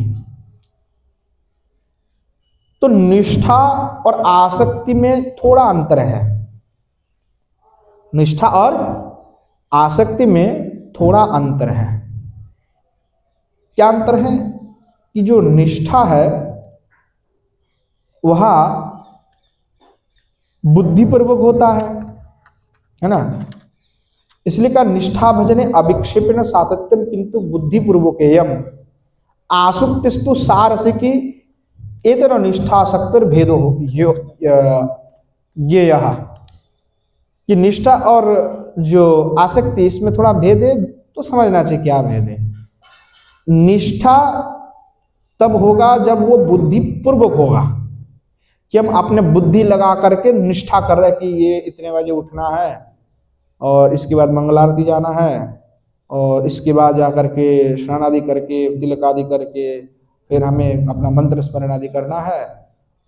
तो निष्ठा और आसक्ति में थोड़ा अंतर है। निष्ठा और आसक्ति में थोड़ा अंतर है। क्या अंतर है? कि जो निष्ठा है वह बुद्धिपूर्वक होता है ना। इसलिए का निष्ठा भजने अविक्षेपेण सातत्यम किंतु बुद्धिपूर्वकेयम आसुक्तिस्तु सारसिकी एतनो निष्ठा शक्तिर भेदो ज्ञेयः, कि निष्ठा और जो आसक्ति इसमें थोड़ा भेद है, तो समझना चाहिए क्या भेद है। निष्ठा तब होगा जब वो बुद्धिपूर्वक होगा, कि हम अपने बुद्धि लगा करके निष्ठा कर रहे हैं कि ये इतने बजे उठना है और इसके बाद मंगल आरती जाना है और इसके बाद जा करके स्नान आदि करके तिलक आदि करके फिर हमें अपना मंत्र स्मरण आदि करना है,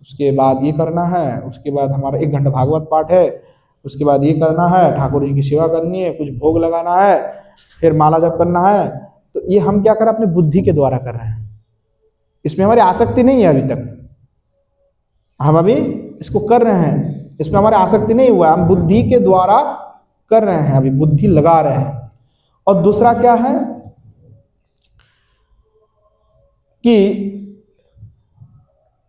उसके बाद ये करना है, उसके बाद हमारा 1 घंटा भागवत पाठ है, उसके बाद ये करना है, ठाकुर जी की सेवा करनी है, कुछ भोग लगाना है, फिर माला जप करना है। तो ये हम क्या कर रहे हैं? अपनी बुद्धि के द्वारा कर रहे हैं। इसमें हमारी आसक्ति नहीं है अभी तक, हम अभी इसको कर रहे हैं, इसमें हमारी आसक्ति नहीं हुआ, हम बुद्धि के द्वारा कर रहे हैं, अभी बुद्धि लगा रहे हैं। और दूसरा क्या है कि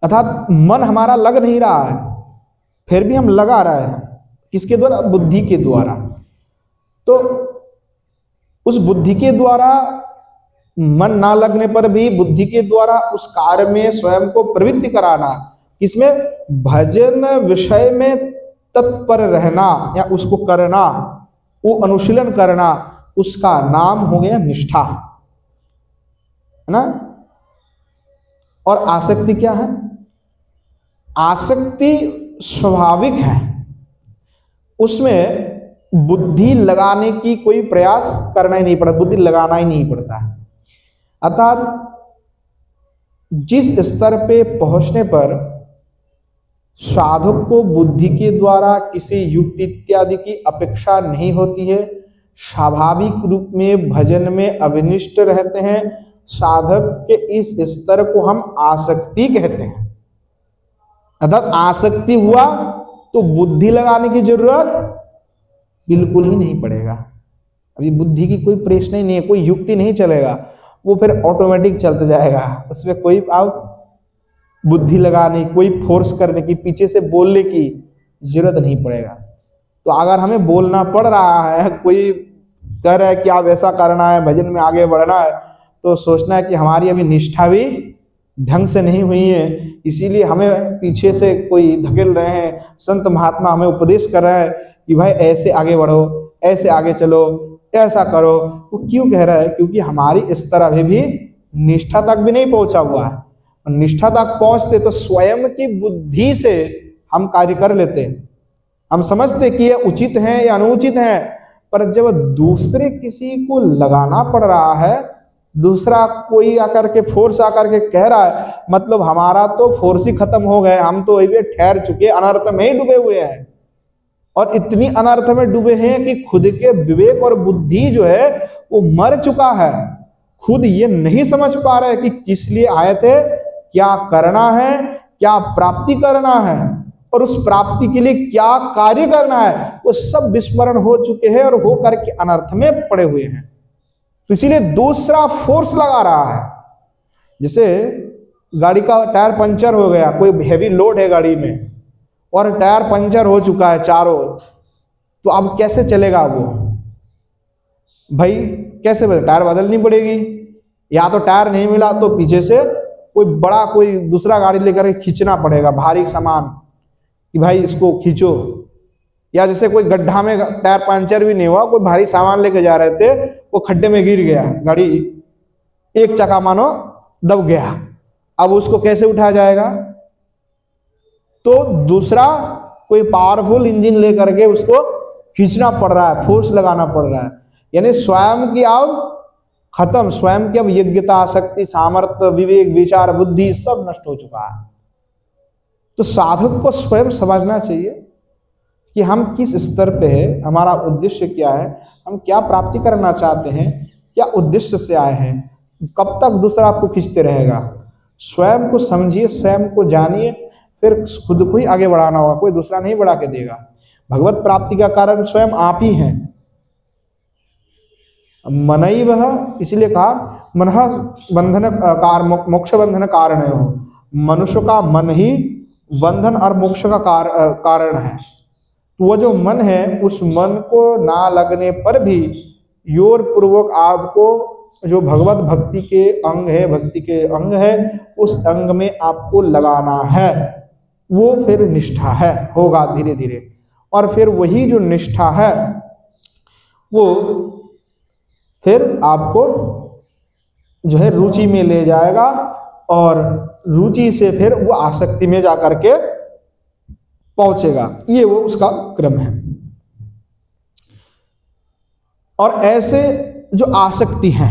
अर्थात मन हमारा लग नहीं रहा है, फिर भी हम लगा रहे हैं, किसके द्वारा? बुद्धि के द्वारा। तो उस बुद्धि के द्वारा मन ना लगने पर भी बुद्धि के द्वारा उस कार्य में स्वयं को प्रवृत्ति कराना, इसमें भजन विषय में तत्पर रहना या उसको करना, वो अनुशीलन करना, उसका नाम हो गया निष्ठा, है ना। और आसक्ति क्या है? आसक्ति स्वाभाविक है, उसमें बुद्धि लगाने की कोई प्रयास करना ही नहीं पड़ता, बुद्धि लगाना ही नहीं पड़ता है। अर्थात जिस स्तर पे पहुंचने पर साधक को बुद्धि के द्वारा किसी युक्ति इत्यादि की अपेक्षा नहीं होती है, स्वाभाविक रूप में भजन में अविनिष्ट रहते हैं, साधक के इस स्तर को हम आसक्ति कहते हैं। अर्थात आसक्ति हुआ तो बुद्धि लगाने की जरूरत बिल्कुल ही नहीं पड़ेगा। अभी बुद्धि की कोई प्रश्न ही नहीं है, कोई युक्ति नहीं चलेगा, वो फिर ऑटोमेटिक चलते जाएगा। उसमें कोई आप बुद्धि लगाने, कोई फोर्स करने की, पीछे से बोलने की जरूरत नहीं पड़ेगा। तो अगर हमें बोलना पड़ रहा है, कोई कह रहा है कि आप ऐसा करना है, भजन में आगे बढ़ना है, तो सोचना है कि हमारी अभी निष्ठा भी ढंग से नहीं हुई है, इसीलिए हमें पीछे से कोई धकेल रहे हैं, संत महात्मा हमें उपदेश कर रहे हैं कि भाई ऐसे आगे बढ़ो, ऐसे आगे चलो, ऐसा करो। वो क्यों कह रहा है? क्योंकि हमारी इस तरह भी निष्ठा तक भी नहीं पहुंचा हुआ है। निष्ठा तक पहुंचते तो स्वयं की बुद्धि से हम कार्य कर लेते हैं, हम समझते कि ये उचित है या अनुचित है, पर जब दूसरे किसी को लगाना पड़ रहा है, दूसरा कोई आकर के फोर्स आकर के कह रहा है, मतलब हमारा तो फोर्स ही खत्म हो गए, हम तो अभी ठहर चुके, अनर्थ में ही डूबे हुए हैं। और इतनी अनर्थ में डूबे हैं कि खुद के विवेक और बुद्धि जो है वो मर चुका है। खुद ये नहीं समझ पा रहे कि किस लिए आए थे, क्या करना है, क्या प्राप्ति करना है, और उस प्राप्ति के लिए क्या कार्य करना है, वो सब विस्मरण हो चुके हैं और हो करके अनर्थ में पड़े हुए हैं। तो इसीलिए दूसरा फोर्स लगा रहा है। जैसे गाड़ी का टायर पंचर हो गया, कोई हेवी लोड है गाड़ी में और टायर पंचर हो चुका है चारों, तो अब कैसे चलेगा वो? भाई कैसे बदल, टायर बदलनी पड़ेगी, या तो टायर नहीं मिला तो पीछे से कोई बड़ा कोई दूसरा गाड़ी लेकर खींचना पड़ेगा, भारी सामान, कि भाई इसको खींचो। या जैसे कोई गड्ढा में टायर पंचर भी नहीं हुआ, कोई भारी सामान लेके जा रहे थे, वो खड्डे में गिर गया, गाड़ी एक चक्का मानो दब गया, अब उसको कैसे उठाया जाएगा? तो दूसरा कोई पावरफुल इंजन लेकर के उसको खींचना पड़ रहा है, फोर्स लगाना पड़ रहा है। यानी स्वयं की अब खत्म, स्वयं की अब योग्यता, शक्ति, सामर्थ्य, विवेक, विचार, बुद्धि सब नष्ट हो चुका है। तो साधक को स्वयं समझना चाहिए कि हम किस स्तर पे है, हमारा उद्देश्य क्या है, हम क्या प्राप्ति करना चाहते हैं, क्या उद्देश्य से आए हैं, कब तक दूसरा आपको खींचते रहेगा। स्वयं को समझिए, स्वयं को जानिए, फिर खुद को ही आगे बढ़ाना होगा, कोई दूसरा नहीं बढ़ा के देगा। भगवत प्राप्ति का कारण स्वयं आप ही हैं। मनैव, इसलिए कहा मन बंधन कार मोक्ष बंधन कारण हो, मनुष्य का मन ही बंधन और मोक्ष का कारण है। तो वो जो मन है, उस मन को ना लगने पर भी योर पूर्वक आपको जो भगवत भक्ति के अंग है, भक्ति के अंग है, उस अंग में आपको लगाना है, वो फिर निष्ठा है, होगा धीरे धीरे। और फिर वही जो निष्ठा है वो फिर आपको जो है रुचि में ले जाएगा, और रुचि से फिर वो आसक्ति में जाकर के पहुंचेगा। ये वो उसका क्रम है। और ऐसे जो आसक्ति है,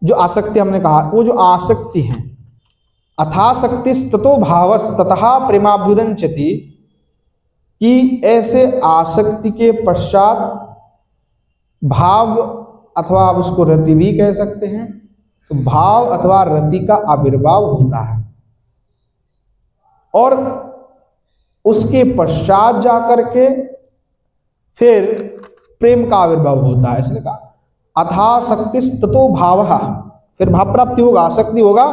जो आसक्ति हमने कहा, वो जो आसक्ति है, अथासक्तिस्ततो भावस् ततः प्रेमाभ्युदंचति, कि ऐसे आसक्ति के पश्चात भाव अथवा आप उसको रति भी कह सकते हैं, तो भाव अथवा रति का आविर्भाव होता है, और उसके पश्चात जाकर के फिर प्रेम का आविर्भाव होता है। इसलिए कहा अथासक्तिस्ततो भावः, फिर भाव प्राप्ति होगा, आसक्ति होगा,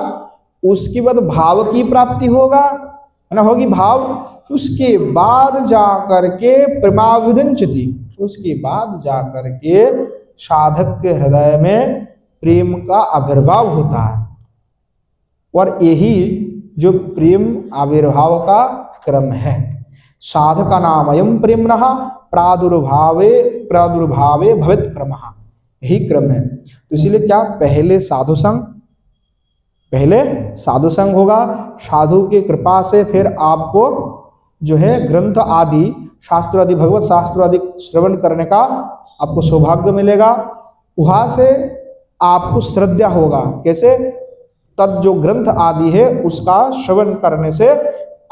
उसके बाद भाव की प्राप्ति होगा, है ना, होगी भाव, उसके बाद जाकर के प्रेमाभ्युदंचति, उसके बाद जाकर के साधक के हृदय में प्रेम का आविर्भाव होता है। और यही जो प्रेम आविर्भाव का क्रम है, साधका नामयं प्रेम्णः प्रादुर्भावे प्रादुर्भावे भवेत् क्रमः, यही क्रम है। तो इसीलिए क्या, पहले साधु संग होगा, साधु की कृपा से फिर आपको जो है ग्रंथ आदि, शास्त्र आदि, भगवत शास्त्र आदि श्रवण करने का आपको सौभाग्य मिलेगा। वहां से आपको श्रद्धा होगा, कैसे, तद जो ग्रंथ आदि है उसका श्रवण करने से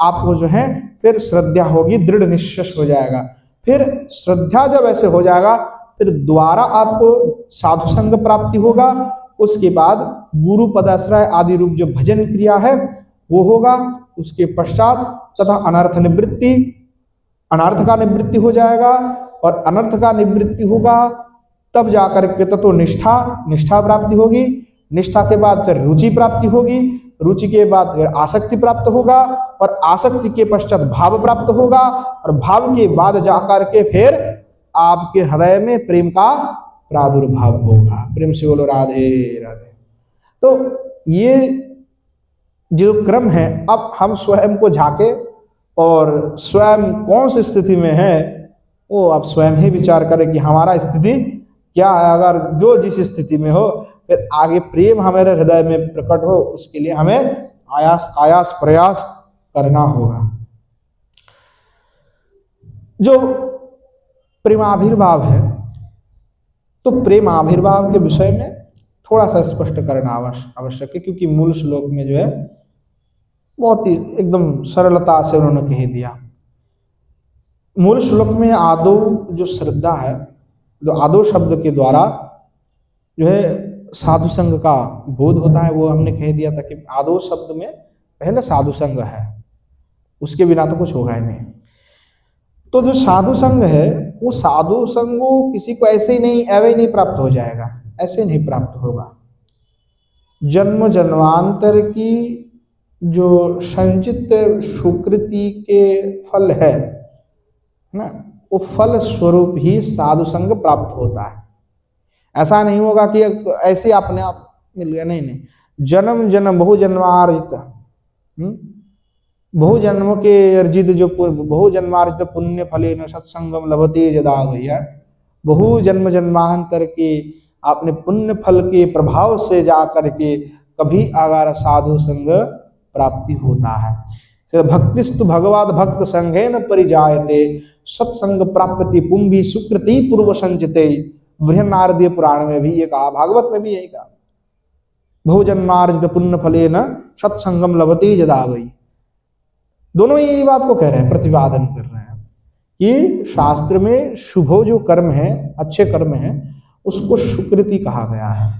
आपको जो है फिर श्रद्धा होगी, दृढ़ निश्चय हो जाएगा। फिर श्रद्धा जब ऐसे हो जाएगा, फिर द्वारा आपको साधु संग प्राप्ति होगा। उसके बाद गुरु पदाश्रय आदि रूप जो भजन क्रिया है वो होगा। उसके पश्चात तथा अनर्थ निवृत्ति, अनर्थ का निवृत्ति हो जाएगा, और अनर्थ का निवृत्ति होगा तब जाकर के तत्व निष्ठा, निष्ठा प्राप्ति होगी। निष्ठा के बाद फिर रुचि प्राप्ति होगी, रुचि के बाद फिर आसक्ति प्राप्त होगा, और आसक्ति के पश्चात भाव प्राप्त होगा, और भाव के बाद जाकर के फिर आपके हृदय में प्रेम का प्रादुर्भाव होगा। प्रेम से बोलो राधे राधे। तो ये जो क्रम है, अब हम स्वयं को झांके और स्वयं कौन सी स्थिति में है वो आप स्वयं ही विचार करें कि हमारा स्थिति क्या है। अगर जो जिस स्थिति में हो, फिर आगे प्रेम हमारे हृदय में प्रकट हो, उसके लिए हमें आयास प्रयास करना होगा। जो प्रेमाभिर्भाव है, तो प्रेमाभिर्भाव के विषय में थोड़ा सा स्पष्ट करना आवश्यक है, क्योंकि मूल श्लोक में जो है बहुत ही एकदम सरलता से उन्होंने कह दिया। मूल श्लोक में आदो जो श्रद्धा है, जो आदो शब्द के द्वारा जो है साधु संघ का बोध होता है, वो हमने कह दिया था कि आदो शब्द में पहले साधु संघ है, उसके बिना तो कुछ होगा ही नहीं। तो जो साधु संघ है, वो साधु संघ किसी को ऐसे ही नहीं, एवं ही नहीं प्राप्त हो जाएगा, ऐसे नहीं प्राप्त होगा। जन्म जन्मांतर की जो संचित सुकृति के फल है ना, वो फल स्वरूप ही साधु संग प्राप्त होता है। ऐसा नहीं होगा कि ऐसे अपने आप मिल गया, नहीं नहीं। जन्म जन्म बहु जन्मार्जित, बहु जन्म के अर्जित जो बहु जन्मार्जित पुण्य फले न सत्संगम लभते जदा गया। बहु जन्म जन्मांतर के आपने पुण्य फल के प्रभाव से जा करके कभी अगर साधु संग प्राप्ति होता है। भक्तिस्तु भगवद भक्त संघे न परिजायते, सत्संग प्राप्ति पुंभी सुकृति पूर्व संचिते। बृहन्नारदीय पुराण में भी ये कहा, भागवत में भी यही कहा, बहुजन्मार्जित पुण्य फले न सत्संगम लभते जदा गई। दोनों यही बात को कह रहे हैं, प्रतिपादन कर रहे हैं कि शास्त्र में शुभ जो कर्म है, अच्छे कर्म है, उसको सुकृति कहा गया है।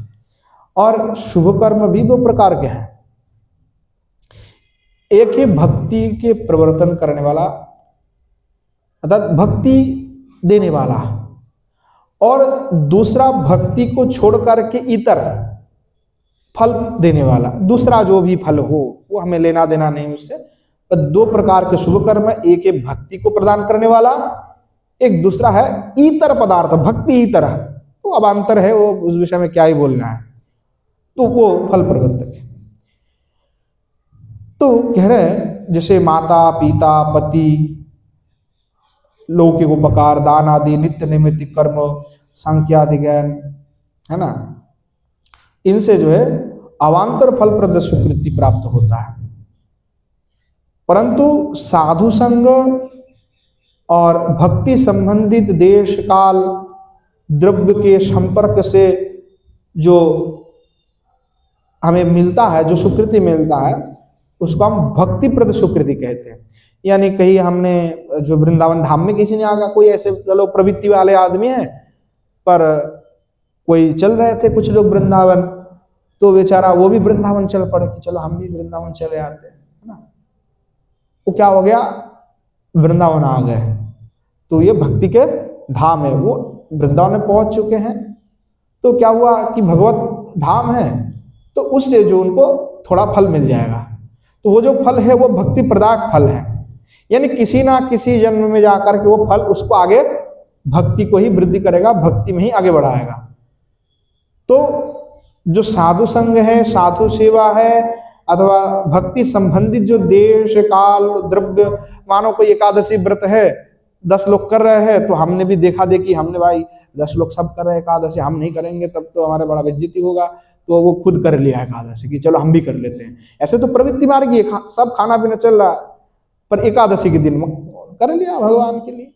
और शुभ कर्म भी दो प्रकार के हैं, एक है भक्ति के प्रवर्तन करने वाला, अर्थात भक्ति देने वाला, और दूसरा भक्ति को छोड़ करके इतर फल देने वाला। दूसरा जो भी फल हो वो हमें लेना देना नहीं उससे। पर दो प्रकार के शुभ कर्म है, एक है भक्ति को प्रदान करने वाला, एक दूसरा है इतर पदार्थ, भक्ति इतर। तो अब अंतर है, वो उस विषय में क्या ही बोलना है, तो वो फल प्रवर्तक है। तो कह रहे हैं जैसे माता पिता पति लौकिक उपकार दान आदि नित्य नैमित्तिक कर्म सांख्यादि ज्ञान है ना, इनसे जो है अवांतर फल प्रद सुकृति प्राप्त होता है। परंतु साधु संग और भक्ति संबंधित देश काल द्रव्य के संपर्क से जो हमें मिलता है, जो सुकृति मिलता है, उसको हम भक्ति प्रद सुकृति कहते हैं। यानी कहीं हमने जो वृंदावन धाम में किसी ने आगा, कोई ऐसे चलो प्रवृत्ति वाले आदमी हैं, पर कोई चल रहे थे कुछ लोग वृंदावन, तो बेचारा वो भी वृंदावन चल पड़े कि चलो हम भी वृंदावन चले आते हैं, है ना। वो क्या हो गया, वृंदावन आ गए, तो ये भक्ति के धाम है, वो वृंदावन में पहुंच चुके हैं। तो क्या हुआ कि भगवत धाम है, तो उससे जो उनको थोड़ा फल मिल जाएगा। तो वो जो फल है वो भक्ति प्रदायक फल है, यानी किसी ना किसी जन्म में जाकर के वो फल उसको आगे भक्ति को ही वृद्धि करेगा, भक्ति में ही आगे बढ़ाएगा। तो जो साधु संग है, साधु सेवा है, अथवा भक्ति संबंधित जो देश काल द्रव्य, मानो कोई एकादशी व्रत है, 10 लोग कर रहे हैं, तो हमने भी देखा देखी, हमने भाई 10 लोग सब कर रहे हैं एकादशी, हम नहीं करेंगे तब तो हमारा बड़ा बेइज्जती होगा, तो वो खुद कर लिया एकादशी कि चलो हम भी कर लेते हैं। ऐसे तो प्रवृत्ति मार्गी है, सब खाना पीना चल रहा है, पर एकादशी के दिन कर लिया भगवान के लिए,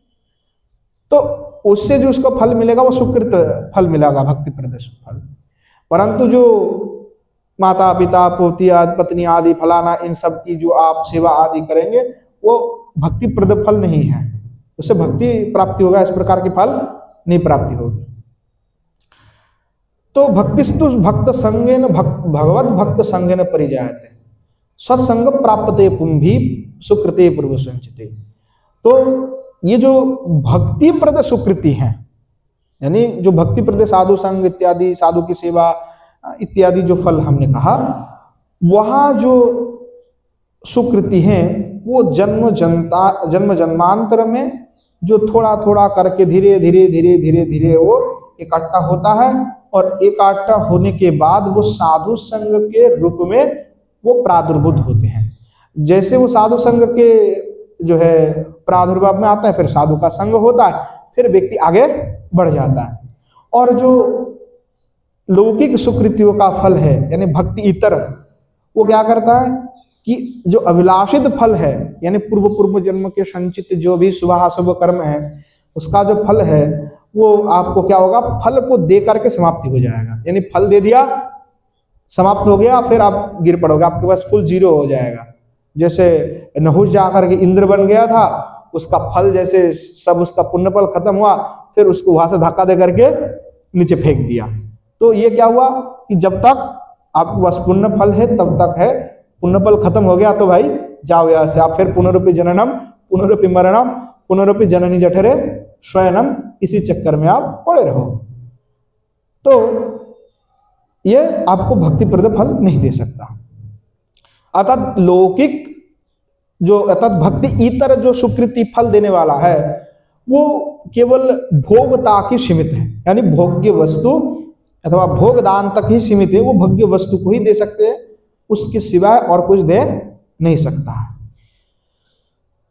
तो उससे जो उसको फल मिलेगा वो सुकृत फल मिलेगा, भक्ति प्रदर्श फल। परंतु जो माता पिता पोती आदि पत्नी आदि फलाना, इन सब की जो आप सेवा आदि करेंगे, वो भक्ति प्रद फल नहीं है, उससे भक्ति प्राप्ति होगा, इस प्रकार की फल नहीं प्राप्ति होगी। तो भक्तिस्तु भक्त संगेन भगवत भक्त संगेन परिजायते, सत्संग प्राप्ते पुंभी सुकृते पूर्व संचिते। तो ये जो भक्ति प्रद सुकृति है, यानी जो भक्ति प्रद साधु संग इत्यादि, साधु की सेवा इत्यादि जो फल हमने कहा, वहाँ जो सुकृति है वो जन्म जन्मांतर में जो थोड़ा थोड़ा करके धीरे धीरे वो इकट्ठा होता है, और इकट्ठा होने के बाद वो साधु संग के रूप में वो प्रादुर्भूत होते हैं। जैसे वो साधु संग के जो है प्रादुर्भाव में आता है, फिर साधु का संग होता है, फिर व्यक्ति आगे बढ़ जाता है। और जो लौकिक सुकृतियों का फल है यानी भक्ति इतर, वो क्या करता है कि जो अभिलाषित फल है यानी पूर्व जन्म के संचित जो भी शुभ कर्म है उसका जो फल है वो आपको क्या होगा, फल को दे करके समाप्ति हो जाएगा। यानी फल दे दिया, समाप्त हो गया, फिर आप गिर पड़ोगे, आपके पास फुल जीरो हो जाएगा। जैसे नहुष जाकर के इंद्र बन गया था, उसका फल जैसे सब उसका पुण्य फल खत्म हुआ, फिर उसको वहां से धक्का दे करके नीचे फेंक दिया। तो ये क्या हुआ कि जब तक आपके पास पुण्य फल है तब तक है, पुण्य फल खत्म हो गया तो भाई जाओ यहाँ से, आप फिर पुनरुपि जननम पुनरुपि मरणम पुनरुपि जननी जठरे स्वयनम, इसी चक्कर में आप पड़े रहो। तो ये आपको भक्ति प्रद फल नहीं दे सकता। अर्थात लौकिक जो अर्थात भक्ति इतर जो सुकृति फल देने वाला है वो केवल भोगता की सीमित है, यानी भोग्य वस्तु अथवा भोगदान तक ही सीमित है। वो भोग्य वस्तु को ही दे सकते हैं, उसके सिवाय और कुछ दे नहीं सकता।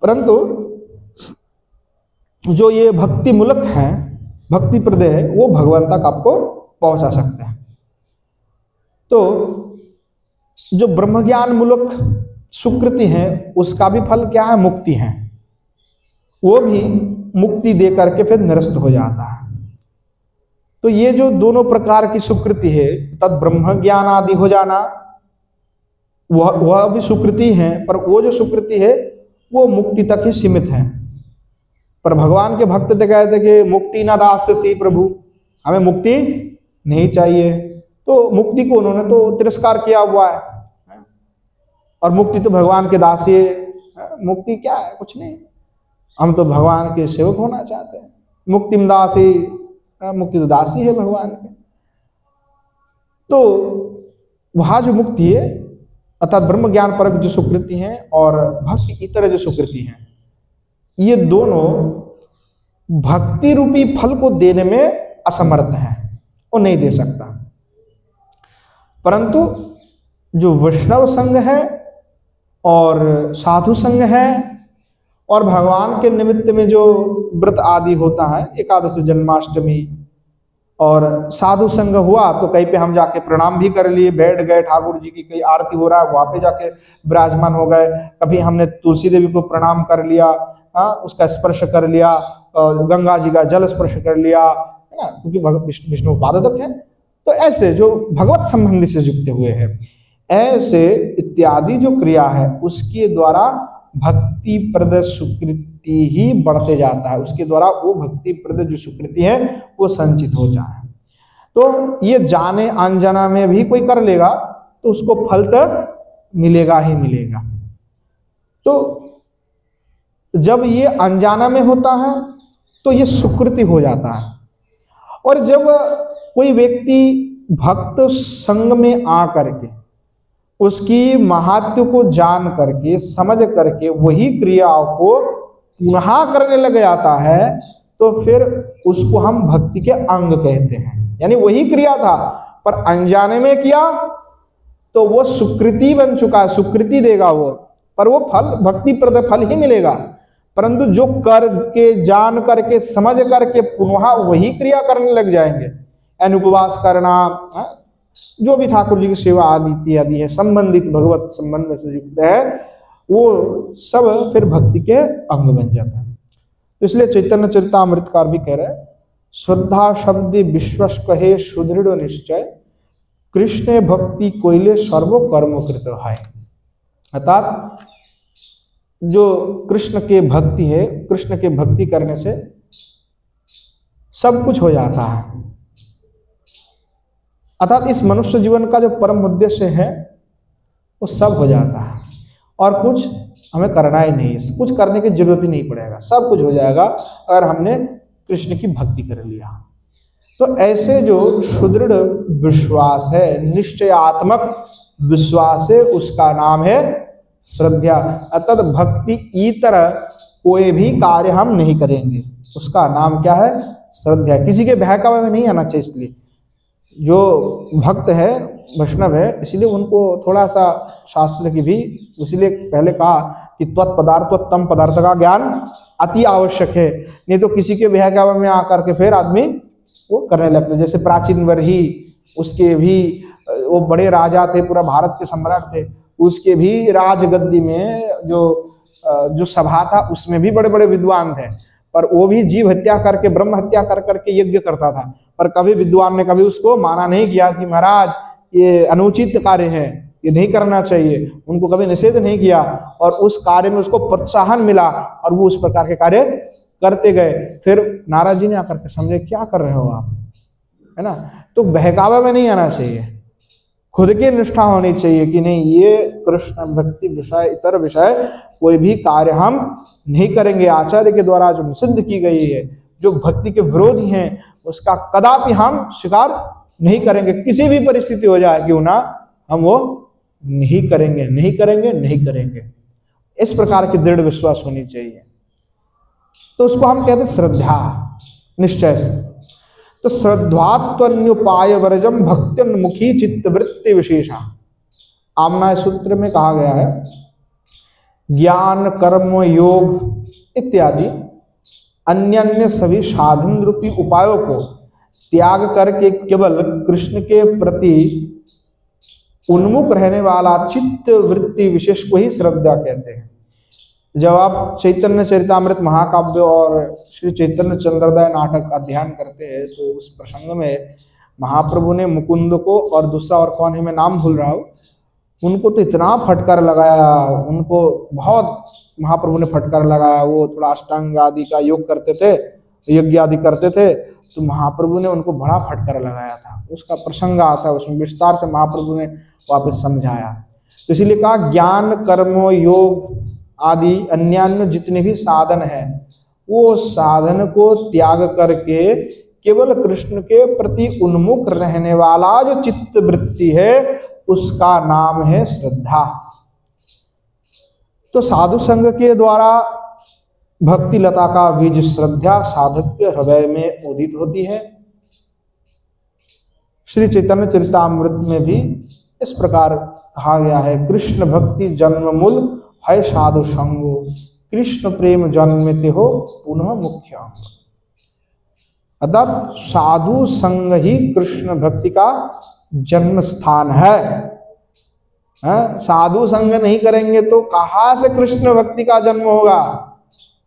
परंतु जो ये भक्ति मूलक है, भक्ति प्रद है, वो भगवान तक आपको पहुंचा सकते हैं। तो जो ब्रह्म ज्ञान मूलक सुकृति है उसका भी फल क्या है, मुक्ति है। वो भी मुक्ति दे करके फिर निरस्त हो जाता है। तो ये जो दोनों प्रकार की सुकृति है, तद ब्रह्म ज्ञान आदि हो जाना वह भी सुकृति है, पर वो जो सुकृति है वो मुक्ति तक ही सीमित है। पर भगवान के भक्त तो कहते कि मुक्ति न दास्यसि प्रभु, हमें मुक्ति नहीं चाहिए। तो मुक्ति को उन्होंने तो तिरस्कार किया हुआ है, और मुक्ति तो भगवान के दासी है। मुक्ति क्या है, कुछ नहीं, हम तो भगवान के सेवक होना चाहते हैं। मुक्तिम दासी, मुक्ति तो दासी है भगवान के। तो वहाँ जो मुक्ति है अर्थात ब्रह्म ज्ञान परक जो सुकृति है और भक्ति इतर जो सुकृति है, ये दोनों भक्ति रूपी फल को देने में असमर्थ है, वो नहीं दे सकता। परंतु जो वैष्णव संघ है और साधु संघ है और भगवान के निमित्त में जो व्रत आदि होता है, एकादशी जन्माष्टमी, और साधु संघ हुआ तो कहीं पे हम जाके प्रणाम भी कर लिए, बैठ गए, ठाकुर जी की कहीं आरती हो रहा है वहां पे जाके विराजमान हो गए। कभी हमने तुलसी देवी को प्रणाम कर लिया, उसका स्पर्श कर लिया, और गंगा जी का जल स्पर्श कर लिया, है ना, क्योंकि विष्णु पादक है। तो ऐसे जो भगवत संबंधी से जुड़ते हुए हैं, ऐसे इत्यादि जो क्रिया है उसके द्वारा भक्ति प्रद सुकृति ही बढ़ते जाता है, उसके द्वारा वो भक्ति प्रद जो सुकृति है वो संचित हो जाए। तो ये जाने अनजाना में भी कोई कर लेगा तो उसको फल तो मिलेगा ही मिलेगा। तो जब ये अनजाना में होता है तो ये सुकृति हो जाता है, और जब कोई व्यक्ति भक्त संग में आ करके उसकी महात्म्य को जान करके समझ करके वही क्रियाओं को पुनः करने लग जाता है तो फिर उसको हम भक्ति के अंग कहते हैं। यानी वही क्रिया था पर अनजाने में किया तो वो सुकृति बन चुका है, सुकृति देगा वो, पर वो फल भक्ति प्रद फल ही मिलेगा। परंतु जो करके जान करके समझ करके पुनः वही क्रिया करने लग जाएंगे, अनुपवास करना, जो भी ठाकुर जी की सेवा आदि इत्यादि है संबंधित भगवत संबंध से युक्त है, वो सब फिर भक्ति के अंग बन जाता है। तो इसलिए चैतन्य चरितामृतकार भी कह रहे हैं, श्रद्धा शब्द विश्वास कहे सुदृढ़ निश्चय, कृष्ण भक्ति कोयले सर्व कर्म कृत है। अर्थात जो कृष्ण के भक्ति है, कृष्ण के भक्ति करने से सब कुछ हो जाता है। अर्थात इस मनुष्य जीवन का जो परम उद्देश्य है वो सब हो जाता है और कुछ हमें करना ही नहीं, कुछ करने की जरूरत ही नहीं पड़ेगा, सब कुछ हो जाएगा अगर हमने कृष्ण की भक्ति कर लिया। तो ऐसे जो सुदृढ़ विश्वास है, निश्चयात्मक विश्वास है, उसका नाम है श्रद्धा। अर्थात भक्ति इतर कोई भी कार्य हम नहीं करेंगे, उसका नाम क्या है? श्रद्धा। किसी के बहकावे में नहीं आना चाहिए। इसलिए जो भक्त है, वैष्णव है, इसलिए उनको थोड़ा सा शास्त्र की भी, इसलिए पहले कहा कि त्वत्पदार्थ तम पदार्थ का ज्ञान अति आवश्यक है, नहीं तो किसी के बहकावे में आकर के फिर आदमी वो करने लगते। जैसे प्राचीन वर्ही, उसके भी वो बड़े राजा थे, पूरा भारत के सम्राट थे, उसके भी राजगद्दी में जो सभा था उसमें भी बड़े बड़े विद्वान थे, पर वो भी जीव हत्या करके, ब्रह्म हत्या कर करके यज्ञ करता था। पर कभी विद्वान ने कभी उसको माना नहीं किया कि महाराज ये अनुचित कार्य है, ये नहीं करना चाहिए, उनको कभी निषेध नहीं किया और उस कार्य में उसको प्रोत्साहन मिला और वो उस प्रकार के कार्य करते गए। फिर नारद जी ने आकर के समझे क्या कर रहे हो आप, है ना। तो बहकावा में नहीं आना चाहिए, खुद की निष्ठा होनी चाहिए कि नहीं, ये कृष्ण भक्ति विषय इतर विषय कोई भी कार्य हम नहीं करेंगे। आचार्य के द्वारा जो निषिद्ध की गई है, जो भक्ति के विरोधी हैं, उसका कदापि हम स्वीकार नहीं करेंगे। किसी भी परिस्थिति हो जाए क्यों ना, हम वो नहीं करेंगे, नहीं करेंगे, नहीं करेंगे। इस प्रकार की दृढ़ विश्वास होनी चाहिए। तो उसको हम कहते हैं श्रद्धा, निश्चय से। तो श्रद्धात्वन्युपाय वर्जम भक्त्युन्मुखी चित्तवृत्ति विशेषा। आमना सूत्र में कहा गया है ज्ञान कर्म योग इत्यादि अन्य अन्य सभी साधन रूपी उपायों को त्याग करके केवल कृष्ण के प्रति उन्मुख रहने वाला चित्त वृत्ति विशेष को ही श्रद्धा कहते हैं। जब आप चैतन्य चरितामृत महाकाव्य और श्री चैतन्य चंद्रोदय नाटक का अध्ययन करते हैं तो उस प्रसंग में महाप्रभु ने मुकुंद को और दूसरा और कौन है, मैं नाम भूल रहा हूँ, उनको तो इतना फटकार लगाया, उनको बहुत महाप्रभु ने फटकार लगाया। वो थोड़ा अष्टांग आदि का योग करते थे, यज्ञ आदि करते थे, तो महाप्रभु ने उनको बड़ा फटकार लगाया था। उसका प्रसंग आता है, उसमें विस्तार से महाप्रभु ने वापस समझाया। तो इसीलिए कहा ज्ञान कर्म योग आदि अन्य अन्य जितने भी साधन हैं, वो साधन को त्याग करके केवल कृष्ण के प्रति उन्मुख रहने वाला जो चित्त वृत्ति है, उसका नाम है श्रद्धा। तो साधु संग के द्वारा भक्ति लता का बीज श्रद्धा साधक के हृदय में उदित होती है। श्री चैतन्य चरितामृत में भी इस प्रकार कहा गया है, कृष्ण भक्ति जन्म मूल है साधु संगो, कृष्ण प्रेम जन्मते हो पुनः मुख्य। अर्थात साधु संग ही कृष्ण भक्ति का जन्म स्थान है। साधु संग नहीं करेंगे तो कहाँ से कृष्ण भक्ति का जन्म होगा।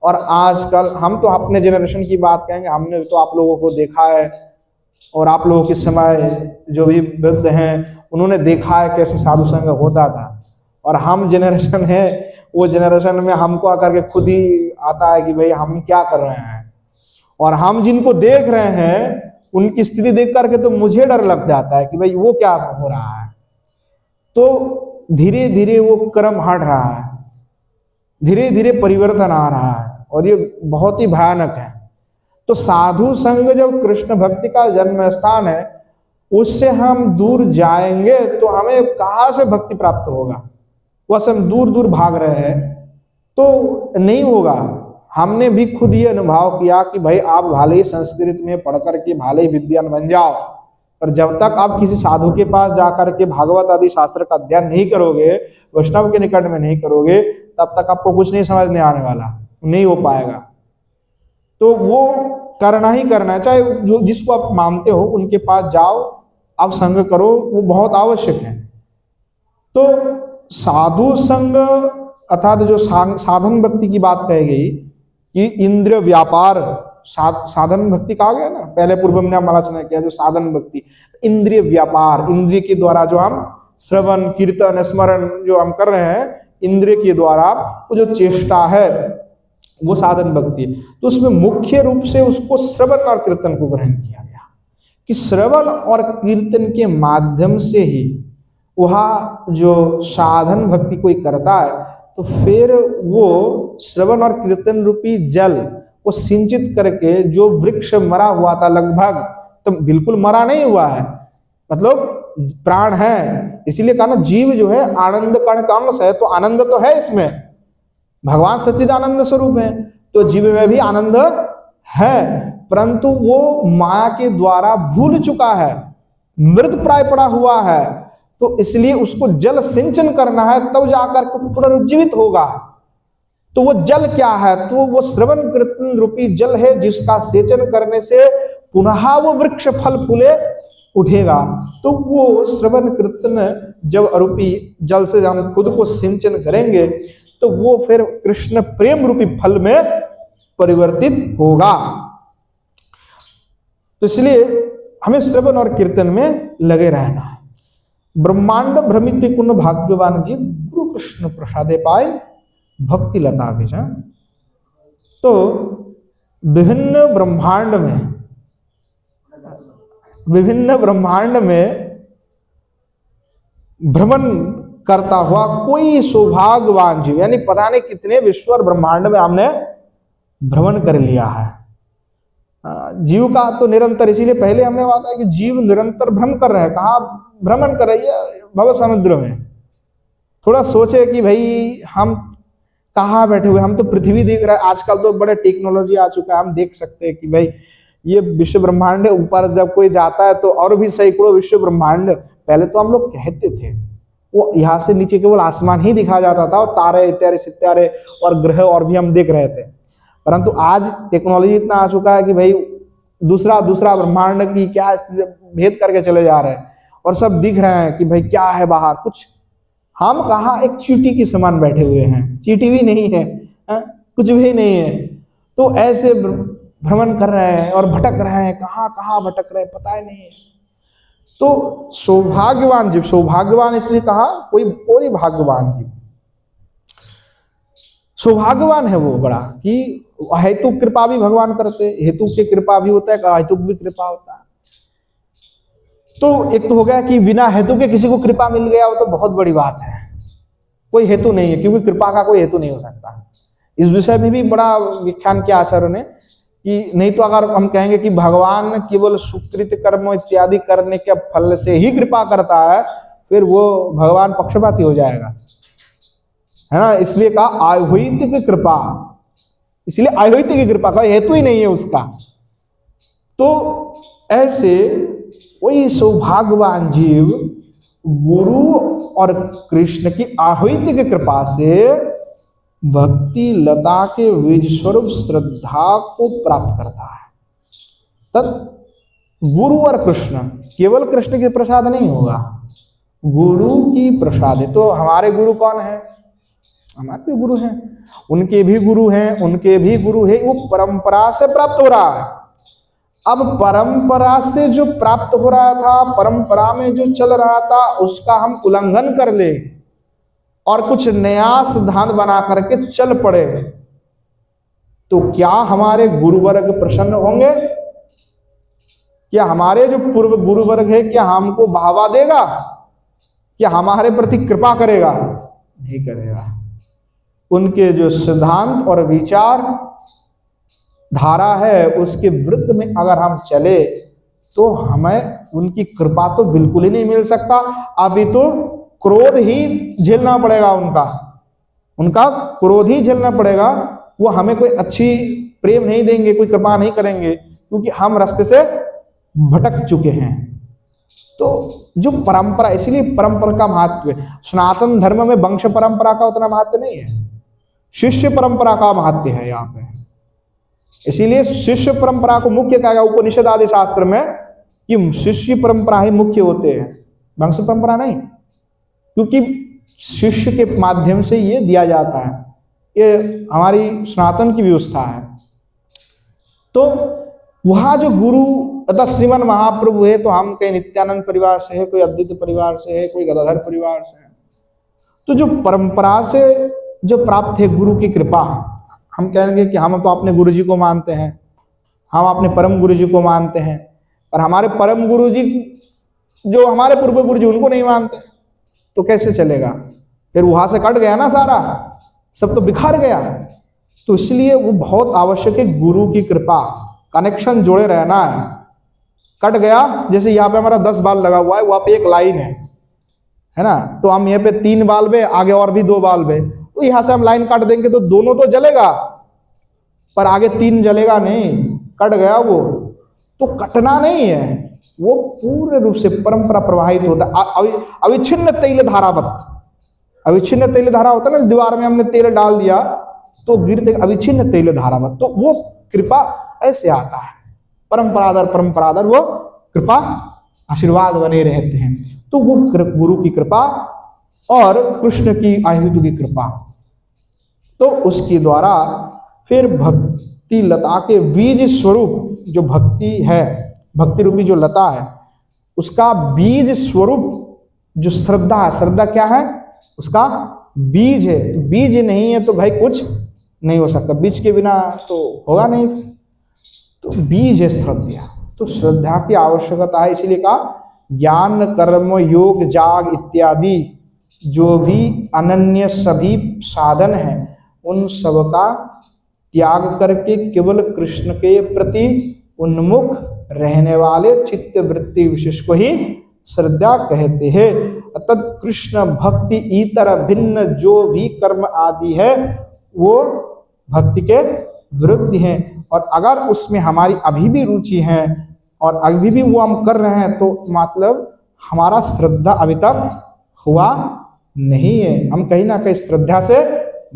और आजकल हम तो अपने जनरेशन की बात कहेंगे, हमने तो आप लोगों को देखा है और आप लोगों के समय जो भी वृद्ध हैं उन्होंने देखा है कैसे साधु संग होता था। और हम जनरेशन है, वो जनरेशन में हमको आकर के खुद ही आता है कि भाई हम क्या कर रहे हैं। और हम जिनको देख रहे हैं उनकी स्थिति देख करके तो मुझे डर लग जाता है कि भाई वो क्या हो रहा है। तो धीरे धीरे वो क्रम हट रहा है, धीरे धीरे परिवर्तन आ रहा है और ये बहुत ही भयानक है। तो साधु संग जब कृष्ण भक्ति का जन्म स्थान है, उससे हम दूर जाएंगे तो हमें कहाँ से भक्ति प्राप्त होगा। वैसे हम दूर दूर भाग रहे हैं तो नहीं होगा। हमने भी खुद ये अनुभव किया कि भाई आप भले ही संस्कृत में पढ़ करके भले ही विद्वान बन जाओ, पर जब तक आप किसी साधु के पास जाकर के भागवत आदि शास्त्र का अध्ययन नहीं करोगे, वैष्णव के निकट में नहीं करोगे, तब तक आपको कुछ नहीं समझ में आने वाला, नहीं हो पाएगा। तो वो करना ही करना है, चाहे जो जिसको आप मानते हो उनके पास जाओ, आप संग करो, वो बहुत आवश्यक है। तो साधु संग अर्थात जो साधन भक्ति की बात कही गई कि इंद्रिय व्यापार, साधन भक्ति कहा गया ना, पहले पूर्व में हम आलोचना किया। जो साधन भक्ति इंद्रिय व्यापार, इंद्रिय के द्वारा जो हम श्रवण कीर्तन स्मरण जो हम कर रहे हैं, इंद्रिय के द्वारा वो जो चेष्टा है वो साधन भक्ति। तो उसमें मुख्य रूप से उसको श्रवण और कीर्तन को ग्रहण किया गया कि श्रवण और कीर्तन के माध्यम से ही वह जो साधन भक्ति कोई करता है तो फिर वो श्रवण और कीर्तन रूपी जल को सिंचित करके, जो वृक्ष मरा हुआ था लगभग, तो बिल्कुल मरा नहीं हुआ है, मतलब प्राण है, इसीलिए कहा ना जीव जो है आनंद कण का अंश है, तो आनंद तो है इसमें, भगवान सच्चिदानंद स्वरूप है, तो जीव में भी आनंद है, परंतु वो माया के द्वारा भूल चुका है, मृत प्राय पड़ा हुआ है, तो इसलिए उसको जल सिंचन करना है, तब जाकर के पुनरुज्जीवित होगा। तो वो जल क्या है? तो वो श्रवण कीर्तन रूपी जल है, जिसका सेचन करने से पुनः वो वृक्ष फल फूले उठेगा। तो वो श्रवण कीर्तन जब रूपी जल से हम खुद को सिंचन करेंगे तो वो फिर कृष्ण प्रेम रूपी फल में परिवर्तित होगा। तो इसलिए हमें श्रवण और कीर्तन में लगे रहना। ब्रह्मांड भ्रमित कुन भाग्यवान जी, गुरु कृष्ण प्रसादे पाए भक्ति लता भेजा। तो विभिन्न ब्रह्मांड में भ्रमण करता हुआ कोई सौभाग्यवान जीव, यानी पता नहीं कितने विश्व और ब्रह्मांड में हमने भ्रमण कर लिया है। जीव का तो निरंतर, इसीलिए पहले हमने बात है कि जीव निरंतर भ्रमण कर रहे हैं। कहाँ भ्रमण कर रही है? भव समुद्र में। थोड़ा सोचे कि भाई हम कहाँ बैठे हुए, हम तो पृथ्वी देख रहे हैं, आजकल तो बड़े टेक्नोलॉजी आ चुका है, हम देख सकते हैं कि भाई ये विश्व ब्रह्मांड है। ऊपर जब कोई जाता है तो और भी सैकड़ों विश्व ब्रह्मांड, पहले तो हम लोग कहते थे, वो यहाँ से नीचे केवल आसमान ही दिखा जाता था और तारे इत्यादि सितारे और ग्रह और भी हम देख रहे थे। परंतु आज टेक्नोलॉजी इतना आ चुका है कि भाई दूसरा ब्रह्मांड की क्या भेद करके चले जा रहे हैं और सब दिख रहे हैं कि भाई क्या है बाहर। कुछ हम कहाँ एक चींटी के समान बैठे हुए हैं, चींटी भी नहीं है, कुछ भी नहीं है। तो ऐसे भ्रमण कर रहे हैं और भटक रहे हैं, कहाँ कहाँ भटक रहे हैं पता ही नहीं है। तो सौभाग्यवान जीव, सौभाग्यवान इसलिए कहा कोई भाग्यवान जीव सौभाग्यवान है वो बड़ा, कि हेतु कृपा भी भगवान करते, हेतु की कृपा भी होता है, अहेतु भी कृपा होता है। तो एक तो हो गया कि बिना हेतु के किसी को कृपा मिल गया, वो तो बहुत बड़ी बात है, कोई हेतु नहीं है, क्योंकि कृपा का कोई हेतु नहीं हो सकता। इस विषय में भी बड़ा व्याख्यान किया आचार्यों ने कि नहीं तो अगर हम कहेंगे कि भगवान केवल सुकृत कर्म इत्यादि करने के फल से ही कृपा करता है, फिर वो भगवान पक्षपाती हो जाएगा, है ना। इसलिए कहा आह्वैतिक कृपा, इसलिए आह्वैतिक की कृपा का हेतु ही नहीं है उसका। तो ऐसे कोई सौभाग्यवान जीव गुरु और कृष्ण की आह्वैतिक कृपा से भक्ति लता के बीज स्वरूप श्रद्धा को प्राप्त करता है। तब गुरु और कृष्ण, केवल कृष्ण के प्रसाद नहीं होगा, गुरु की प्रसाद है। तो हमारे गुरु कौन है? हमारे भी गुरु हैं, उनके भी गुरु हैं, उनके भी गुरु है। वो परंपरा से प्राप्त हो रहा है। अब परंपरा से जो प्राप्त हो रहा था, परंपरा में जो चल रहा था, उसका हम उल्लंघन कर ले और कुछ नया सिद्धांत बना करके चल पड़े, तो क्या हमारे गुरु वर्ग प्रसन्न होंगे? क्या हमारे जो पूर्व गुरु वर्ग है क्या हमको बढ़ावा देगा? क्या हमारे प्रति कृपा करेगा? नहीं करेगा। उनके जो सिद्धांत और विचार धारा है उसके विरुद्ध में अगर हम चले तो हमें उनकी कृपा तो बिल्कुल ही नहीं मिल सकता। अभी तो क्रोध ही झेलना पड़ेगा, उनका क्रोध ही झेलना पड़ेगा। वो हमें कोई अच्छी प्रेम नहीं देंगे, कोई कृपा नहीं करेंगे, क्योंकि हम रास्ते से भटक चुके हैं। तो जो परंपरा, इसीलिए परंपरा का महत्व है। सनातन धर्म में वंश परंपरा का उतना महत्व नहीं है, शिष्य परंपरा का महत्व है यहाँ पे। इसीलिए शिष्य परंपरा को मुख्य कहा गया उपनिषद आदि शास्त्र में कि शिष्य परंपरा ही मुख्य होते हैं, वंश परंपरा नहीं, क्योंकि शिष्य के माध्यम से ये दिया जाता है। ये हमारी सनातन की व्यवस्था है। तो वहाँ जो गुरु अतः श्रीमन महाप्रभु है, तो हम कहीं नित्यानंद परिवार से है, कोई अद्वैत परिवार से है, कोई गदाधर परिवार से है। तो जो परंपरा से जो प्राप्त है गुरु की कृपा, हम कहेंगे कि हम तो अपने गुरु जी को मानते हैं, हम अपने परम गुरु जी को मानते हैं, पर हमारे परम गुरु जी जो हमारे पूर्व गुरु जी उनको नहीं मानते। तो कैसे चलेगा, फिर वहां से कट गया ना, सारा सब तो बिखर गया। तो इसलिए वो बहुत आवश्यक है गुरु की कृपा, कनेक्शन जोड़े रहना है। कट गया, जैसे यहाँ पे हमारा 10 बाल लगा हुआ है, वहां पे एक लाइन है ना, तो हम यहाँ पे 3 बाल्ब है, आगे और भी 2 बाल्ब है, तो यहाँ से हम लाइन काट देंगे तो दोनों तो जलेगा, पर आगे 3 जलेगा नहीं, कट गया वो। तो कटना नहीं है, वो पूर्ण रूप से परंपरा प्रवाहित होता है, अविच्छिन्न तैल धारावत। अविच्छिन्न तैल धारा होता है ना, दीवार में हमने तेल डाल दिया तो गिरते, अविच्छिन्न तैल धारावत। तो वो कृपा ऐसे आता है, परंपरादर वो कृपा आशीर्वाद बने रहते हैं। तो वो गुरु की कृपा और कृष्ण की आयुध की कृपा, तो उसके द्वारा फिर भक्ति लता के बीज स्वरूप जो भक्ति है, भक्ति रूपी जो लता है, उसका बीज स्वरूप जो श्रद्धा है, श्रद्धा क्या है, उसका बीज है। बीज नहीं है तो भाई कुछ नहीं हो सकता, बीज के बिना तो होगा नहीं, तो बीज है श्रद्धा। तो श्रद्धा की आवश्यकता है, इसीलिए कहा ज्ञान कर्म योग जाग इत्यादि जो भी अनन्य सभी साधन हैं, उन सब का त्याग करके केवल कृष्ण के प्रति उन्मुख रहने वाले चित्त वृत्ति विशेष को ही श्रद्धा कहते हैं। तद कृष्ण भक्ति इतर भिन्न जो भी कर्म आदि है वो भक्ति के विरुद्ध हैं, और अगर उसमें हमारी अभी भी रुचि है और अभी भी वो हम कर रहे हैं तो मतलब हमारा श्रद्धा अभी तक हुआ नहीं है, हम कहीं ना कहीं श्रद्धा से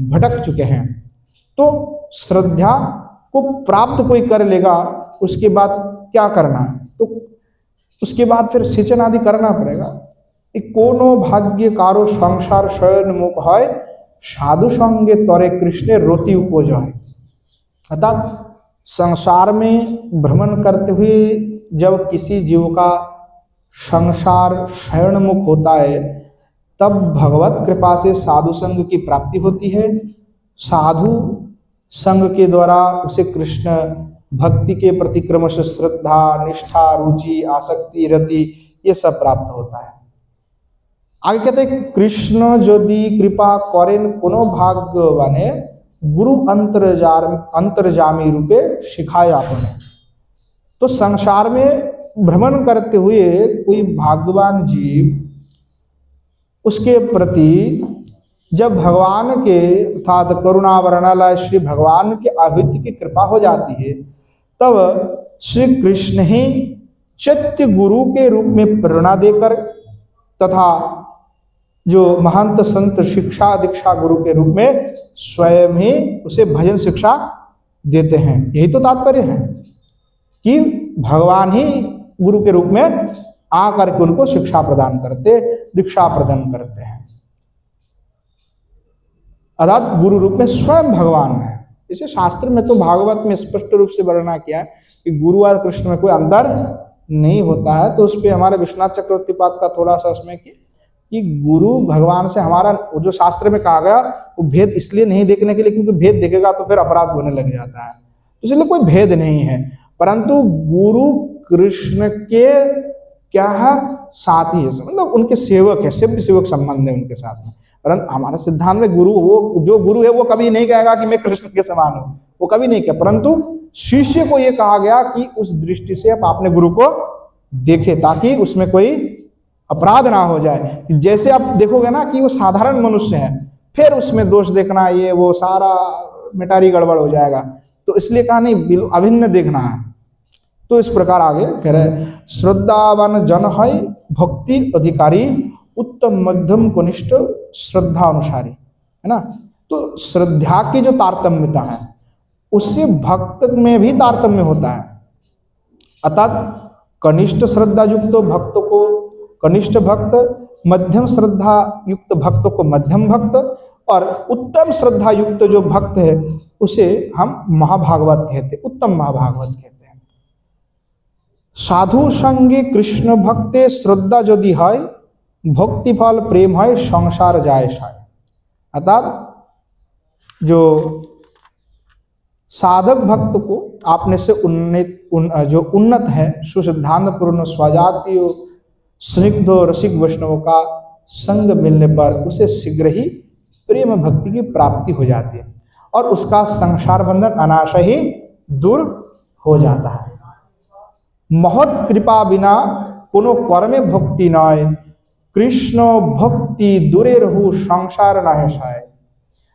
भटक चुके हैं। तो श्रद्धा को प्राप्त कोई कर लेगा, उसके बाद क्या करना है, तो उसके बाद फिर सिंचन आदि करना पड़ेगा। कोनो भाग्य कारो संसार शयन मुख है, साधु संगे तोरे कृष्ण रोटी उपज है। अर्थात संसार में भ्रमण करते हुए जब किसी जीव का संसार शयन मुख होता है, तब भगवत कृपा से साधु संग की प्राप्ति होती है। साधु संग के द्वारा उसे कृष्ण भक्ति के प्रति क्रमश श्रद्धा, निष्ठा, रुचि, आसक्ति, रति ये सब प्राप्त होता है। आगे कहते हैं कृष्ण यदि कृपा करें कोनो भाग्यवाने गुरु अंतर्जामी रूपे सिखाए आपने। तो संसार में भ्रमण करते हुए कोई भाग्यवान जीव उसके प्रति जब भगवान के अर्थात करुणावरणालय श्री भगवान के आहुति की कृपा हो जाती है, तब श्री कृष्ण ही चैत्य गुरु के रूप में प्रेरणा देकर तथा जो महंत संत शिक्षा दीक्षा गुरु के रूप में स्वयं ही उसे भजन शिक्षा देते हैं। यही तो तात्पर्य है कि भगवान ही गुरु के रूप में आकर के उनको शिक्षा प्रदान करते, दीक्षा प्रदान करते हैं। अर्थात गुरु रूप में स्वयं भगवान है। इसे शास्त्र में तो भागवत में स्पष्ट रूप से वर्णना किया है कि गुरु और कृष्ण में कोई अंतर नहीं होता है। तो उस पर हमारे विश्वनाथ चक्रवर्ती पाद का थोड़ा सा उसमें कि गुरु भगवान से हमारा जो शास्त्र में कहा गया वो भेद इसलिए नहीं देखने के लिए क्योंकि भेद देखेगा तो फिर अपराध होने लग जाता है, तो इसलिए कोई भेद नहीं है। परंतु गुरु कृष्ण के क्या है, साथी है, मतलब उनके सेवक है, सेवक सेवक संबंध है उनके साथ में। परंतु हमारे सिद्धांत में गुरु, वो जो गुरु है वो कभी नहीं कहेगा कि मैं कृष्ण के समान हूं, वो कभी नहीं कहा। परंतु शिष्य को ये कहा गया कि उस दृष्टि से आप अपने गुरु को देखे ताकि उसमें कोई अपराध ना हो जाए। जैसे आप देखोगे ना कि वो साधारण मनुष्य है, फिर उसमें दोष देखना ये वो सारा मिटारी गड़बड़ हो जाएगा, तो इसलिए कहा नहीं अभिन्न देखना है। तो इस प्रकार आगे कह रहे श्रद्धावान जन है भक्ति अधिकारी उत्तम मध्यम कनिष्ठ श्रद्धा अनुसारी, है ना। तो श्रद्धा की जो तारतम्यता है उससे भक्त में भी तारतम्य होता है। अर्थात कनिष्ठ श्रद्धा युक्त भक्त को कनिष्ठ भक्त, मध्यम श्रद्धा युक्त भक्त को मध्यम भक्त, और उत्तम श्रद्धा युक्त जो भक्त है उसे हम महाभागवत कहते, उत्तम महाभागवत कहते हैं। साधु संगे कृष्ण भक्ते श्रद्धा यदि है भक्ति फल प्रेम है संसार जाय साय। अर्थात जो साधक भक्त को आपने से जो उन्नत है सुसिद्धांत पूर्ण स्वजातीय स्निग्ध रसिक वैष्णव का संग मिलने पर उसे शीघ्र ही प्रेम भक्ति की प्राप्ति हो जाती है और उसका संसार बंधन अनाशय ही दूर हो जाता है। महत कृपा बिना कोनो कर्मे भक्ति नय, कृष्ण भक्ति दूरे रहु संसार नहे साय।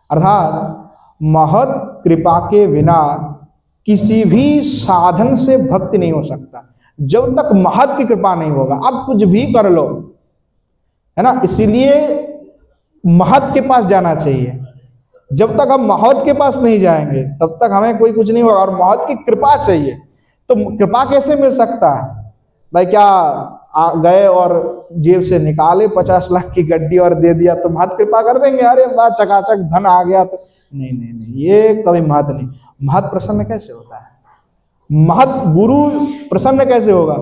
अर्थात महत कृपा के बिना किसी भी साधन से भक्ति नहीं हो सकता। जब तक महत की कृपा नहीं होगा, आप कुछ भी कर लो, है ना, इसीलिए महत के पास जाना चाहिए। जब तक हम महत के पास नहीं जाएंगे तब तक हमें कोई कुछ नहीं होगा, और महत की कृपा चाहिए। तो कृपा कैसे मिल सकता है भाई? क्या गए और जेब से निकाले 50 लाख की गड्डी और दे दिया तो महत कृपा कर देंगे? अरे वाह चकाचक धन आ गया तो नहीं नहीं नहीं, ये कभी महत नहीं। महत प्रसन्न कैसे होता है? महत गुरु प्रसन्न कैसे होगा?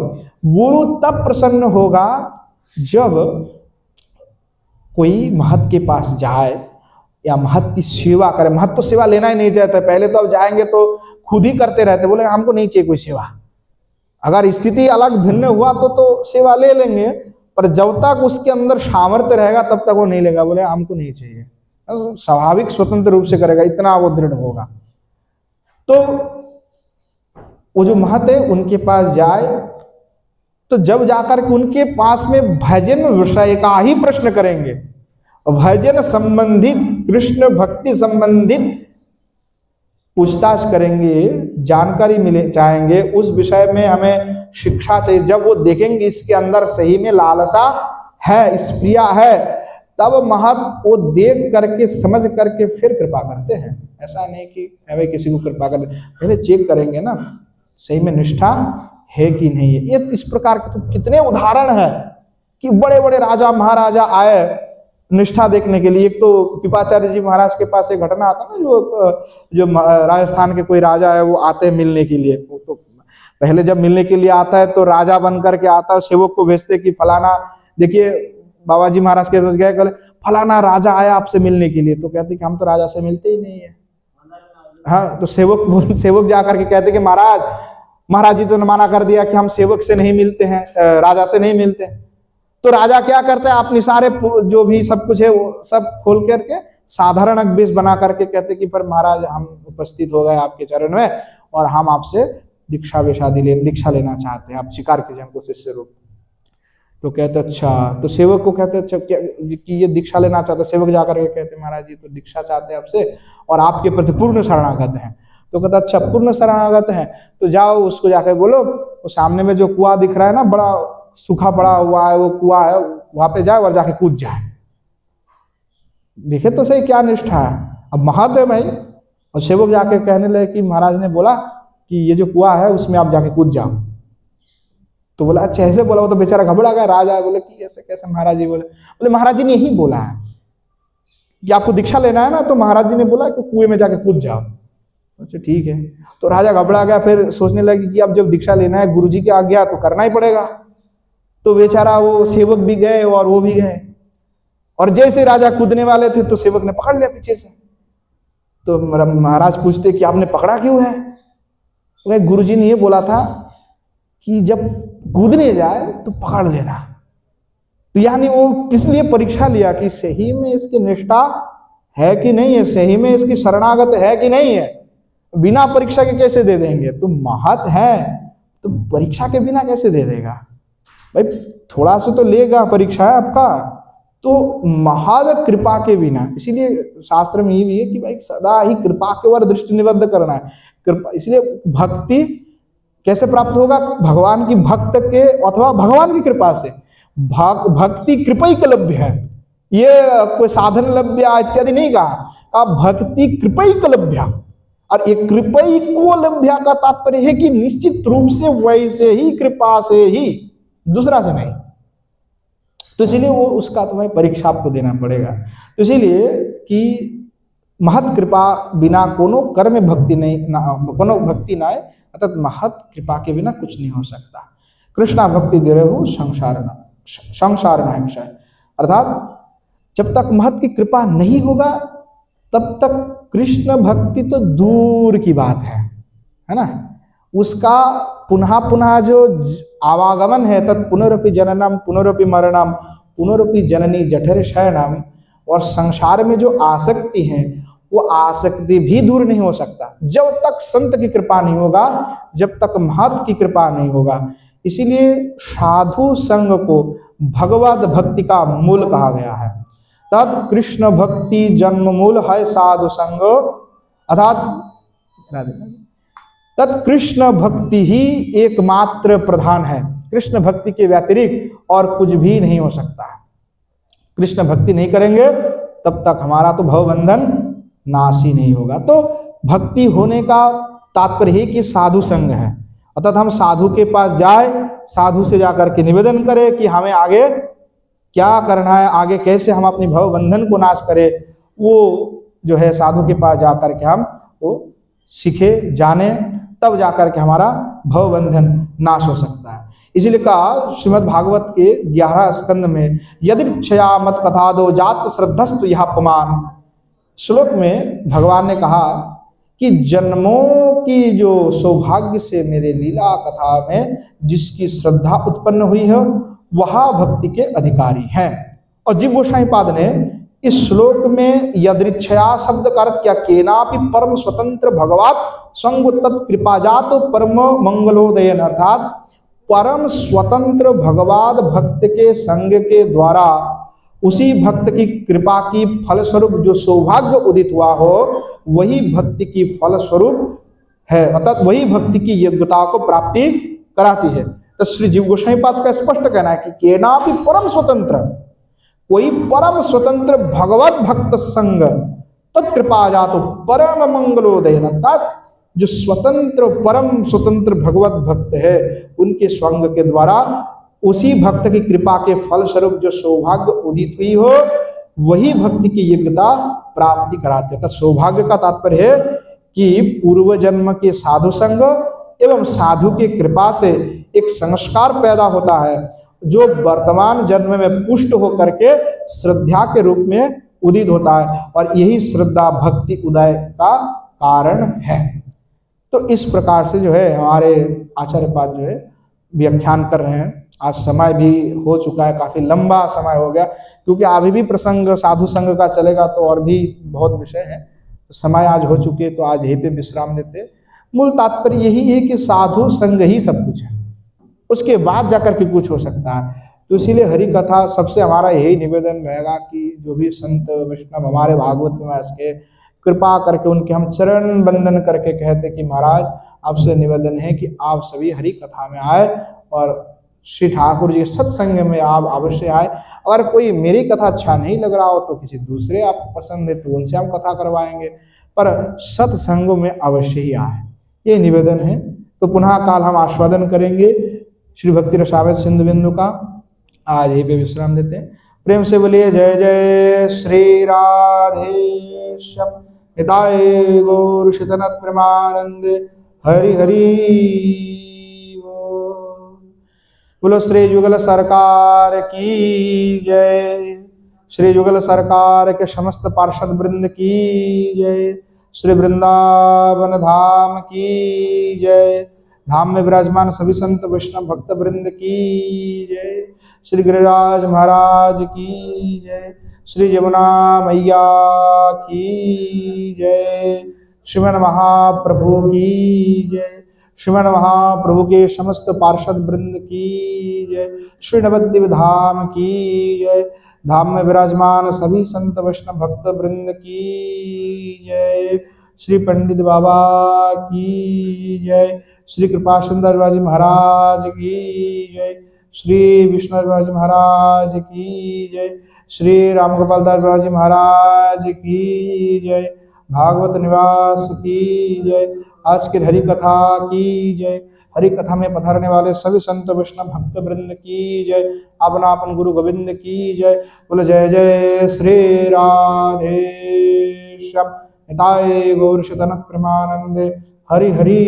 गुरु तब प्रसन्न होगा जब कोई महत के पास जाए या महत की सेवा करे। महत तो सेवा लेना ही नहीं चाहता, पहले तो अब जाएंगे तो खुद ही करते रहते, बोले हमको नहीं चाहिए कोई सेवा। अगर स्थिति अलग भिन्न हुआ तो सेवा ले लेंगे, पर जब तक उसके अंदर सामर्थ्य रहेगा तब तक वो नहीं लेगा, बोले हमको नहीं चाहिए। स्वाभाविक स्वतंत्र रूप से करेगा, इतना वो दृढ़ होगा। तो वो जो महत है उनके पास जाए तो जब जाकर के उनके पास में भजन विषय का ही प्रश्न करेंगे, भजन संबंधित, कृष्ण भक्ति संबंधित पूछताछ करेंगे, जानकारी मिले चाहेंगे, उस विषय में हमें शिक्षा चाहिए। जब वो देखेंगे इसके अंदर सही में लालसा है, स्प्रिया है, तब महत वो देख करके समझ करके फिर कृपा करते हैं। ऐसा नहीं कि भाई किसी को कृपा कर दे, पहले चेक करेंगे ना सही में निष्ठा है कि नहीं है। ये इस प्रकार के तो कितने उदाहरण है कि बड़े बड़े राजा महाराजा आए निष्ठा देखने के लिए। एक तो कृपाचार्य जी महाराज के पास एक घटना आता है ना, जो राजस्थान के कोई राजा है वो आते हैं मिलने के लिए। तो पहले जब मिलने के लिए आता है तो राजा बन करके आता है, सेवक को भेजते कि फलाना, देखिए बाबा जी महाराज के पास गए, कल फलाना राजा आया आपसे मिलने के लिए। तो कहते कि हम तो राजा से मिलते ही नहीं है। हाँ, तो सेवक जाकर के कहते कि महाराज जी तो ने मना कर दिया कि हम सेवक से नहीं मिलते हैं, राजा से नहीं मिलते। तो राजा क्या करता है, अपनी सारे जो भी सब कुछ है वो सब खोल करके साधारण अग्वेश बना करके कहते कि पर महाराज हम उपस्थित हो गए आपके चरण में और हम आपसे दीक्षा लेना चाहते हैं, आप स्वीकार कीजिए हमको शिष्य रूप। तो कहते अच्छा, तो सेवक को कहते अच्छा क्या कि ये दीक्षा लेना चाहते। सेवक जाकर के कहते महाराज जी तो दीक्षा चाहते हैं आपसे और आपके प्रति पूर्ण शरणागत हैं। तो कहता अच्छा पूर्ण शरणागत हैं तो जाओ उसको जाकर बोलो वो सामने में जो कुआं दिख रहा है ना, बड़ा सूखा पड़ा हुआ है वो कुआं है, वहां पे जाए और जाके कूद जाए। देखे तो सही क्या निष्ठा है। अब महत है भाई, और सेवक जाके कहने लगे कि महाराज ने बोला कि ये जो कुआं है उसमें आप जाके कूद जाओ। तो बोला अच्छा ऐसे बोला। वो तो बेचारा घबरा गया, राजा बोले कि ऐसे कैसे महाराज जी? बोले महाराज जी ने यही बोला है कि आपको दीक्षा लेना है ना, तो महाराज जी ने बोला कि कुएं में जाके कूद जाओ। अच्छा ठीक है। तो राजा घबरा गया, फिर सोचने लगे कि अब जब दीक्षा लेना है गुरुजी की आज्ञा तो करना ही पड़ेगा। तो बेचारा वो सेवक भी गए और वो भी गए, और जैसे राजा कूदने वाले थे तो सेवक ने पकड़ लिया पीछे से। तो महाराज पूछते कि आपने पकड़ा क्यों है? तो गुरुजी ने ये बोला था कि जब कूदने जाए तो पकड़ लेना। तो यानी वो किस लिए परीक्षा लिया कि सही में इसकी निष्ठा है कि नहीं है, सही में इसकी शरणागत है कि नहीं है। बिना परीक्षा के कैसे दे देंगे? तो महत है तो परीक्षा के बिना कैसे दे देगा भाई? थोड़ा सा तो लेगा, परीक्षा है आपका। तो महत कृपा के बिना, इसीलिए शास्त्र में ये भी है कि भाई सदा ही कृपा के ओर दृष्टि निबद्ध करना है। कृपा, इसलिए भक्ति कैसे प्राप्त होगा? भगवान की भक्त के अथवा भगवान की कृपा से। भक्ति कृपैक लभ्य है, ये कोई साधन लभ्य इत्यादि नहीं कहा, भक्ति कृपैक लभ्य। और ये कृपैको लभ्य का तात्पर्य है कि निश्चित रूप से वैसे ही कृपा से ही, दूसरा से नहीं। तो इसीलिए वो उसका तो भाई परीक्षा आपको देना पड़ेगा। तो इसीलिए कि महत कृपा बिना कोनो कर्म भक्ति नहीं, कोनो भक्ति ना, अर्थात महत कृपा के बिना कुछ नहीं हो सकता। कृष्णा भक्ति दे रहे हो संसार न क्षय। अर्थात जब तक महत की कृपा नहीं होगा तब तक कृष्ण भक्ति तो दूर की बात है ना। उसका पुनः पुनः जो आवागमन है, तत् पुनरपि जननम पुनरपि मरणम, पुनरुपि जननी जठर शयनम, और संसार में जो आसक्ति है वो आसक्ति भी दूर नहीं हो सकता जब तक संत की कृपा नहीं होगा, जब तक महत की कृपा नहीं होगा। इसीलिए साधु संग को भगवत भक्ति का मूल कहा गया है। तत् कृष्ण भक्ति जन्म मूल है साधु संग, अर्थात तत्कृष्ण भक्ति ही एकमात्र प्रधान है। कृष्ण भक्ति के व्यतिरिक्त और कुछ भी नहीं हो सकता। कृष्ण भक्ति नहीं करेंगे तब तक हमारा तो भवबंधन नाश ही नहीं होगा। तो भक्ति होने का तात्पर्य ही कि साधु संग है, अर्थात हम साधु के पास जाए, साधु से जाकर के निवेदन करें कि हमें आगे क्या करना है, आगे कैसे हम अपनी भवबंधन को नाश करें, वो जो है साधु के पास जाकर के हम वो सीखे जाने, तब जाकर के हमारा भवबंधन नाश हो सकता है। इसीलिए कहा श्रीमद् भागवत के 11 स्कंद में, यदिच्छया मत कथा दो जात श्रद्धस्तु यह अपमान। श्लोक में भगवान ने कहा कि जन्मों की जो सौभाग्य से मेरे लीला कथा में जिसकी श्रद्धा उत्पन्न हुई है वह भक्ति के अधिकारी हैं। और जीव गोस्वामी पाद ने इस श्लोक में यदृच्छया शब्द का अर्थ क्या, केनापि परम स्वतंत्र भगवात संग तत्कृपाजात परम मंगलोदयन, अर्थात परम स्वतंत्र भगवाद भक्त के संग के द्वारा उसी भक्त की कृपा की फलस्वरूप जो सौभाग्य उदित हुआ हो वही भक्ति की फलस्वरूप है, अर्थात वही भक्ति की योग्यता को प्राप्ति कराती है। तो श्री जीव गोस्वामी पाद का स्पष्ट कहना है कि केनापि परम स्वतंत्र, कोई परम स्वतंत्र भगवत भक्त संग तत्कृपा जातो परम मंगलोदयन, अर्थात जो स्वतंत्र परम स्वतंत्र भगवत भक्त है उनके संग के द्वारा उसी भक्त की कृपा के फल स्वरूप जो सौभाग्य उदित हुई हो वही भक्ति की योग्यता प्राप्ति कराते हैं। सौभाग्य का तात्पर्य है कि पूर्व जन्म के साधु संग एवं साधु की कृपा से एक संस्कार पैदा होता है जो वर्तमान जन्म में पुष्ट होकर के श्रद्धा के रूप में उदित होता है, और यही श्रद्धा भक्ति उदय का कारण है। तो इस प्रकार से जो है हमारे आचार्य पाद जो है व्याख्यान कर रहे हैं। आज समय भी हो चुका है, काफी लंबा समय हो गया, क्योंकि अभी भी प्रसंग साधु संघ का चलेगा तो और भी बहुत विषय है। तो समय आज हो चुके तो आज यहीं पे विश्राम देते। मूल तात्पर्य यही है कि साधु संघ ही सब कुछ है, उसके बाद जाकर के कुछ हो सकता है। तो इसीलिए हरि कथा सबसे हमारा यही निवेदन रहेगा कि जो भी संत वैष्णव हमारे भागवत में के कृपा करके उनके हम चरण बंदन करके कहते कि महाराज आपसे निवेदन है कि आप सभी हरि कथा में आए और श्री ठाकुर जी सत्संग में आप अवश्य आए। अगर कोई मेरी कथा अच्छा नहीं लग रहा हो तो किसी दूसरे आपको पसंद है तो उनसे हम कथा करवाएंगे, पर सत्संगों में अवश्य ही आए, ये निवेदन है। तो पुनः काल हम आस्वादन करेंगे श्री भक्ति रसामृत सिंधु बिंदु का। आज यहीं पे विश्राम देते हैं। प्रेम से बोलिए जय जय श्री राधेश्याम निताय गौर शितनत प्रेमानंद हरि हरि। बोलो श्री युगल सरकार की जय, श्री युगल सरकार के समस्त पार्षद वृंद की जय, श्री वृंदावन धाम की जय, धाम में विराजमान सभी संत वैष्णव भक्त वृंद की जय, श्री गिरिराज महाराज की जय, श्री यमुना मैया की जय, श्रीमन महाप्रभु की जय, श्रीमन महाप्रभु के समस्त पार्षद वृंद की जय, श्री नवद्वीप धाम की जय, धाम में विराजमान सभी संत वैष्णव भक्त वृंद की जय, श्री पंडित बाबा की जय, श्री कृपा सुंदर जी महाराज की जय, श्री विष्णु जी महाराज की जय, श्री राम गोपाल दास जी महाराज की जय, भागवत निवास की जय, आज के हरि कथा की जय, हरि कथा में पधारने वाले सभी संत वैष्णव भक्त वृंद की जय, अपना अपन गुरु गोविंद की जय। बोलो जय जय श्री राधे श्याम निताय गौर शतनत प्रेमानंदे हरि हरि।